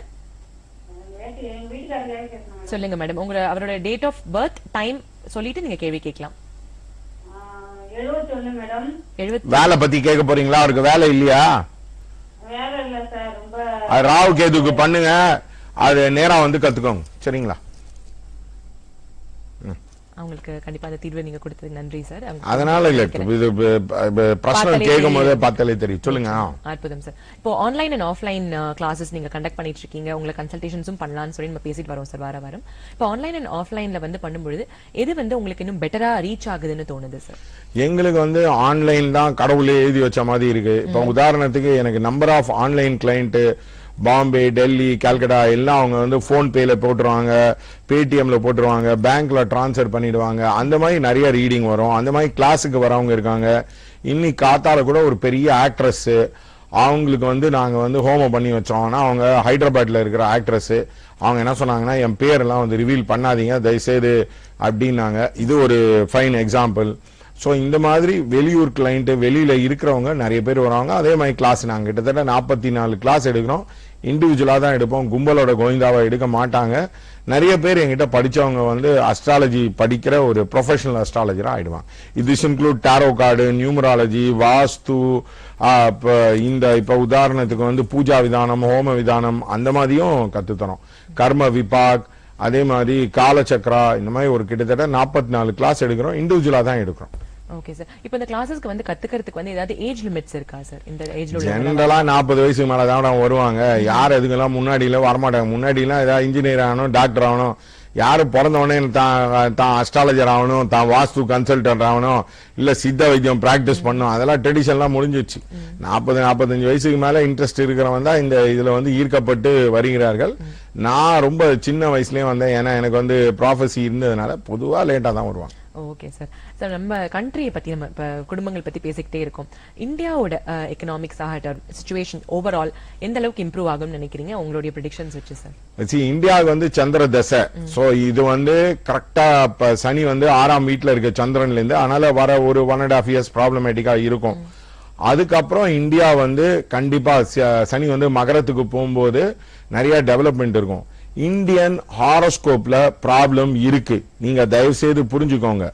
சொல்லுங்க மேடம், அவரோட டேட் ஆஃப் பர்த், டைம் சொல்லிட்டு நீங்க கேள்வி கேட்கலாம். வேலை பத்தி கேட்க போறீங்களா? அவருக்கு வேலை இல்லையா? ராவ் கேதுக்கு பண்ணுங்க, அது நேரா வந்து கத்துக்கோங்க, சரிங்களா? அவங்களுக்கு கண்டிப்பா அந்த தீர்வை நீங்க கொடுத்ததுக்கு நன்றி சார். அதனால இல்ல, இது பிரச்சனை கேட்கும் போதே பார்த்தாலே தெரியும். சொல்லுங்க. அற்புதம் சார். இப்போ ஆன்லைன் அண்ட் ஆஃப்லைன் கிளாஸஸ் நீங்க கண்டக்ட் பண்ணிட்டு இருக்கீங்க, உங்களை கன்சல்டேஷன்ஸும் பண்ணலாம்னு சொல்லி நம்ம பேசிட்டு வரோம் சார் வாரம். இப்போ ஆன்லைன் அண்ட் ஆஃப்லைன்ல வந்து பண்ணும்பொழுது எது வந்து உங்களுக்கு இன்னும் பெட்டரா ரீச் ஆகுதுன்னு தோணுது சார்? எங்களுக்கு வந்து ஆன்லைன் தான் கடவுளே எழுதி வச்ச மாதிரி இருக்கு. இப்போ உதாரணத்துக்கு எனக்கு number of online client Bombay, Delhi, Calcutta எல்லாம் அவங்க வந்து போன்பேல போட்டுருவாங்க, பேடிஎம்ல போட்டுருவாங்க, பேங்க்ல டிரான்ஸ்ஃபர் பண்ணிடுவாங்க. அந்த மாதிரி நிறைய ரீடிங் வரும். அந்த மாதிரி கிளாஸுக்கு வரவங்க இருக்காங்க. இன்னைக்கு காத்தால கூட ஒரு பெரிய ஆக்ட்ரஸ் அவங்களுக்கு வந்து நாங்க வந்து ஹோமம் பண்ணி வச்சோம்னா அவங்க ஹைதராபாத்ல இருக்கிற ஆக்ட்ரஸ் அவங்க என்ன சொன்னாங்கன்னா என் பேரெல்லாம் வந்து ரிவீல் பண்ணாதீங்க தயவுசெய்து அப்படின்னாங்க. இது ஒரு ஃபைன் எக்ஸாம்பிள். ஸோ இந்த மாதிரி வெளியூர் கிளைண்ட்டு வெளியில இருக்கிறவங்க நிறைய பேர் வருவாங்க. அதே மாதிரி கிளாஸ் நாங்கள் கிட்டத்தட்ட 44 கிளாஸ் எடுக்கிறோம். இண்டிவிஜுவலா தான் எடுப்போம், கும்பலோட கோவிந்தாவை எடுக்க மாட்டாங்க. நிறைய பேர் எங்கிட்ட படிச்சவங்க வந்து அஸ்ட்ராலஜி படிக்கிற ஒரு ப்ரொஃபஷனல் அஸ்ட்ராலஜரா ஆயிடுவாங்க. This include tarot card, numerology, vastu, இந்த இப்ப உதாரணத்துக்கு வந்து பூஜா விதானம், ஹோம விதானம் அந்த மாதிரியும் கத்துத்தரோம். கர்ம விபாக், அதே மாதிரி காலச்சக்கரா, இந்த மாதிரி ஒரு கிட்டத்தட்ட 44 கிளாஸ் எடுக்கிறோம். இண்டிவிஜுவலா தான் எடுக்கிறோம். Okay sir. இப்போ இந்த கிளாஸஸ்க்கு வந்து கத்துக்கிறதுக்கு வந்து ஏதாவது ஏஜ் லிமிட்ஸ் இருக்கா சார்? இந்த ஏஜ்ல ஜெனரலா 40 வயசுக்கு மேல தான் வருவாங்க. யார் எதுக்கெல்லாம் முன்னாடி எல்லாம் வரமாட்டாங்க. முன்னாடி எல்லாம் ஏதாவது இன்ஜினியர் ஆகணும், டாக்டர் ஆகணும், யாரு பிறந்த உடனே தான் அஸ்ட்ராலஜர் ஆகணும், தான் வாஸ்து கன்சல்டன்ட் ஆகணும், இல்ல சித்த வைத்தியம் பிராக்டிஸ் பண்ணும், அதெல்லாம் ட்ரெடிஷன்லாம் முடிஞ்சிச்சு. 40-45 வயசுக்கு மேல இன்ட்ரெஸ்ட் இருக்கிறவங்க தான் இந்த இதுல வந்து ஈர்க்கப்பட்டு வருகிறார்கள். நான் ரொம்ப சின்ன வயசுலயே வந்தேன். ஏன்னா எனக்கு வந்து ப்ராஃபஸி இருந்ததுனால பொதுவா லேட்டா தான் வருவாங்க. Okay sir. சார் நம்ம கண்ட்ரியை பத்தி நம்ம இப்ப குடும்பங்கள் பத்தி பேசிக்கிட்டே இருக்கோம். இந்தியாவோட எக்கனாமிக்ஸ் ஆகட்டும், சிச்சுவேஷன் ஓவரால் எந்த அளவுக்கு இம்ப்ரூவ் ஆகும்னு நினைக்கிறீங்க உங்களுடைய ப்ரெடிக்ஷன்ஸ் வச்சு சார்? இந்தியாவுக்கு வந்து சந்திர தசை. சோ இது வந்து கரெக்டா சனி வந்து 6ஆம் வீட்டுல இருக்க சந்திரன்ல இருந்து, அதனால வர ஒரு 1.5 இயர்ஸ் ப்ராப்ளமேட்டிக்கா இருக்கும். அதுக்கப்புறம் இந்தியா வந்து கண்டிப்பா சனி வந்து மகரத்துக்கு போகும்போது நிறைய டெவலப்மெண்ட் இருக்கும். இந்தியன் ஹாரோஸ்கோப்ல ப்ராப்ளம் இருக்கு, நீங்க தயவு செய்து புரிஞ்சுக்கோங்க.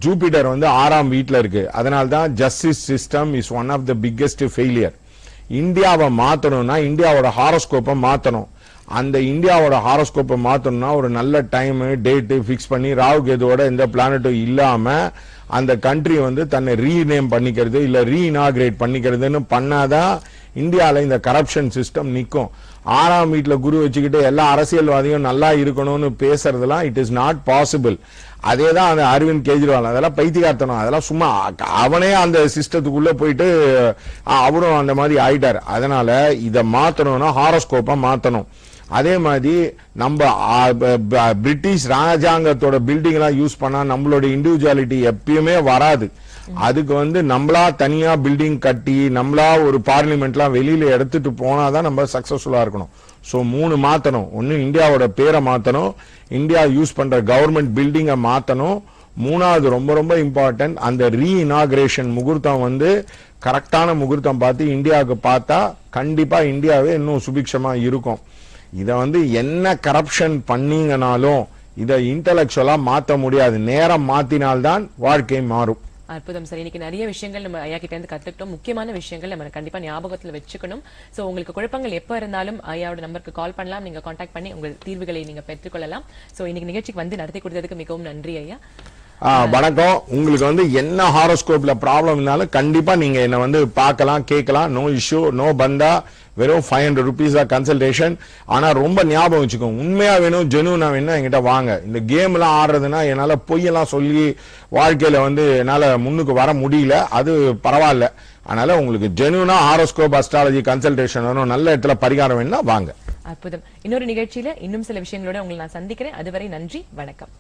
ஜூபிட்டர் வந்து 6ஆம் வீட்டுல இருக்கு. அதனால்தான் justice system is one of the biggest failure. இந்தியாவை மாத்தணும்னா இந்தியாவோட ஹாரோஸ்கோப்பை மாத்தணும். அந்த இந்தியாவோட ஹாரோஸ்கோப்பை மாத்தணும்னா ஒரு நல்ல டைம் டேட்டு பிக்ஸ் பண்ணி ராகு கேதுவோட எந்த பிளானட்டும் இல்லாம அந்த கண்ட்ரி வந்து தன்னை ரீநேம் பண்ணிக்கிறது இல்ல ரீஇனாகிரேட் பண்ணிக்கிறதுன்னு பண்ணாதான் இந்தியால இந்த கரப்ஷன் சிஸ்டம் நிக்கும். 6ஆம் வீட்டுல குரு வச்சுக்கிட்டு எல்லா அரசியல்வாதியும் நல்லா இருக்கணும்னு பேசுறதுலாம் இட் இஸ் நாட் பாசிபிள். அதேதான் அந்த அரவிந்த் கெஜ்ரிவால், அதெல்லாம் பைத்தியக்காரத்தனம், அதெல்லாம் சும்மா அவனே அந்த சிஸ்டத்துக்குள்ள போயிட்டு அவரும் அந்த மாதிரி ஆயிட்டார். அதனால இதை மாத்தணும்னா ஹாரோஸ்கோப்பை மாத்தணும். அதே மாதிரி நம்ம பிரிட்டிஷ் ராஜாங்கத்தோட பில்டிங் எல்லாம் யூஸ் பண்ணா நம்மளோட இண்டிவிஜுவாலிட்டி எப்பயுமே வராது. அதுக்கு வந்து நம்மளா தனியா பில்டிங் கட்டி நம்மளா ஒரு பார்லிமெண்ட்லாம் வெளியில எடுத்துட்டு போனாதான் நம்ம சக்சஸ்ஃபுல்லா இருக்கணும். சோ 3 மாத்தணும். ஒன்னு இந்தியாவோட பேரை மாத்தணும், இந்தியா யூஸ் பண்ற கவர்மெண்ட் பில்டிங்கை மாத்தணும். 3வது ரொம்ப ரொம்ப இம்பார்ட்டன்ட், அந்த ரீஇனாகிரேஷன் முகூர்த்தம் வந்து கரெக்டான முகூர்த்தம் பார்த்து இந்தியாவுக்கு பார்த்தா கண்டிப்பா இந்தியாவே இன்னும் சுபிக்ஷமா இருக்கும். இத வந்து என்ன கரப்ஷன் பண்ணீங்கனாலும் இதை இன்டலெக்சுவலா மாத்த முடியாது. நேரம் மாத்தினால்தான் வாழ்க்கை மாறும். அற்புதம் சார். இன்னைக்கு நிறைய விஷயங்கள் நம்ம ஐயா கிட்ட இருந்து கத்துக்கிட்டோம். முக்கியமான விஷயங்கள் நம்ம கண்டிப்பா ஞாபகத்துல வச்சுக்கணும். சோ உங்களுக்கு குழப்பங்கள் எப்ப இருந்தாலும் ஐயாவோட நம்பருக்கு கால் பண்ணலாம், நீங்க கான்டாக்ட் பண்ணி உங்கள் தீர்வுகளை நீங்க பெற்றுக்கொள்ளலாம். சோ இன்னைக்கு நிகழ்ச்சிக்கு வந்து நடத்தி கொடுத்ததுக்கு மிகவும் நன்றி ஐயா. வணக்கம். உங்களுக்கு வந்து என்ன ஹாரோஸ்கோப்ல ப்ராப்ளம் இருந்தாலும் கண்டிப்பா நீங்க என்ன வந்து பார்க்கலாம், கேட்கலாம். நோ இஷ்யூ, நோ பந்தா. வெறும் 500 rupees கன்சல்டேஷன். ஆனா ரொம்ப ஞாபகம் வச்சுக்கோங்க, உண்மையா வேணும் ஜெனுவனா வேணும் என்கிட்ட வாங்க. இந்த கேம் எல்லாம் ஆடுறதுன்னா என்னால பொய்யெல்லாம் சொல்லி வாழ்க்கையில வந்து என்னால முன்னுக்கு வர முடியல, அது பரவாயில்ல. அதனால உங்களுக்கு ஜெனுவனா ஹாரோஸ்கோப் அஸ்ட்ராலஜி கன்சல்டேஷன் வேணும், நல்ல இடத்துல பரிகாரம் வேணும்னா வாங்க. அற்புதம். இன்னொரு நிகழ்ச்சியில இன்னும் சில விஷயங்களோட உங்களை நான் சந்திக்கிறேன். அதுவரை நன்றி, வணக்கம்.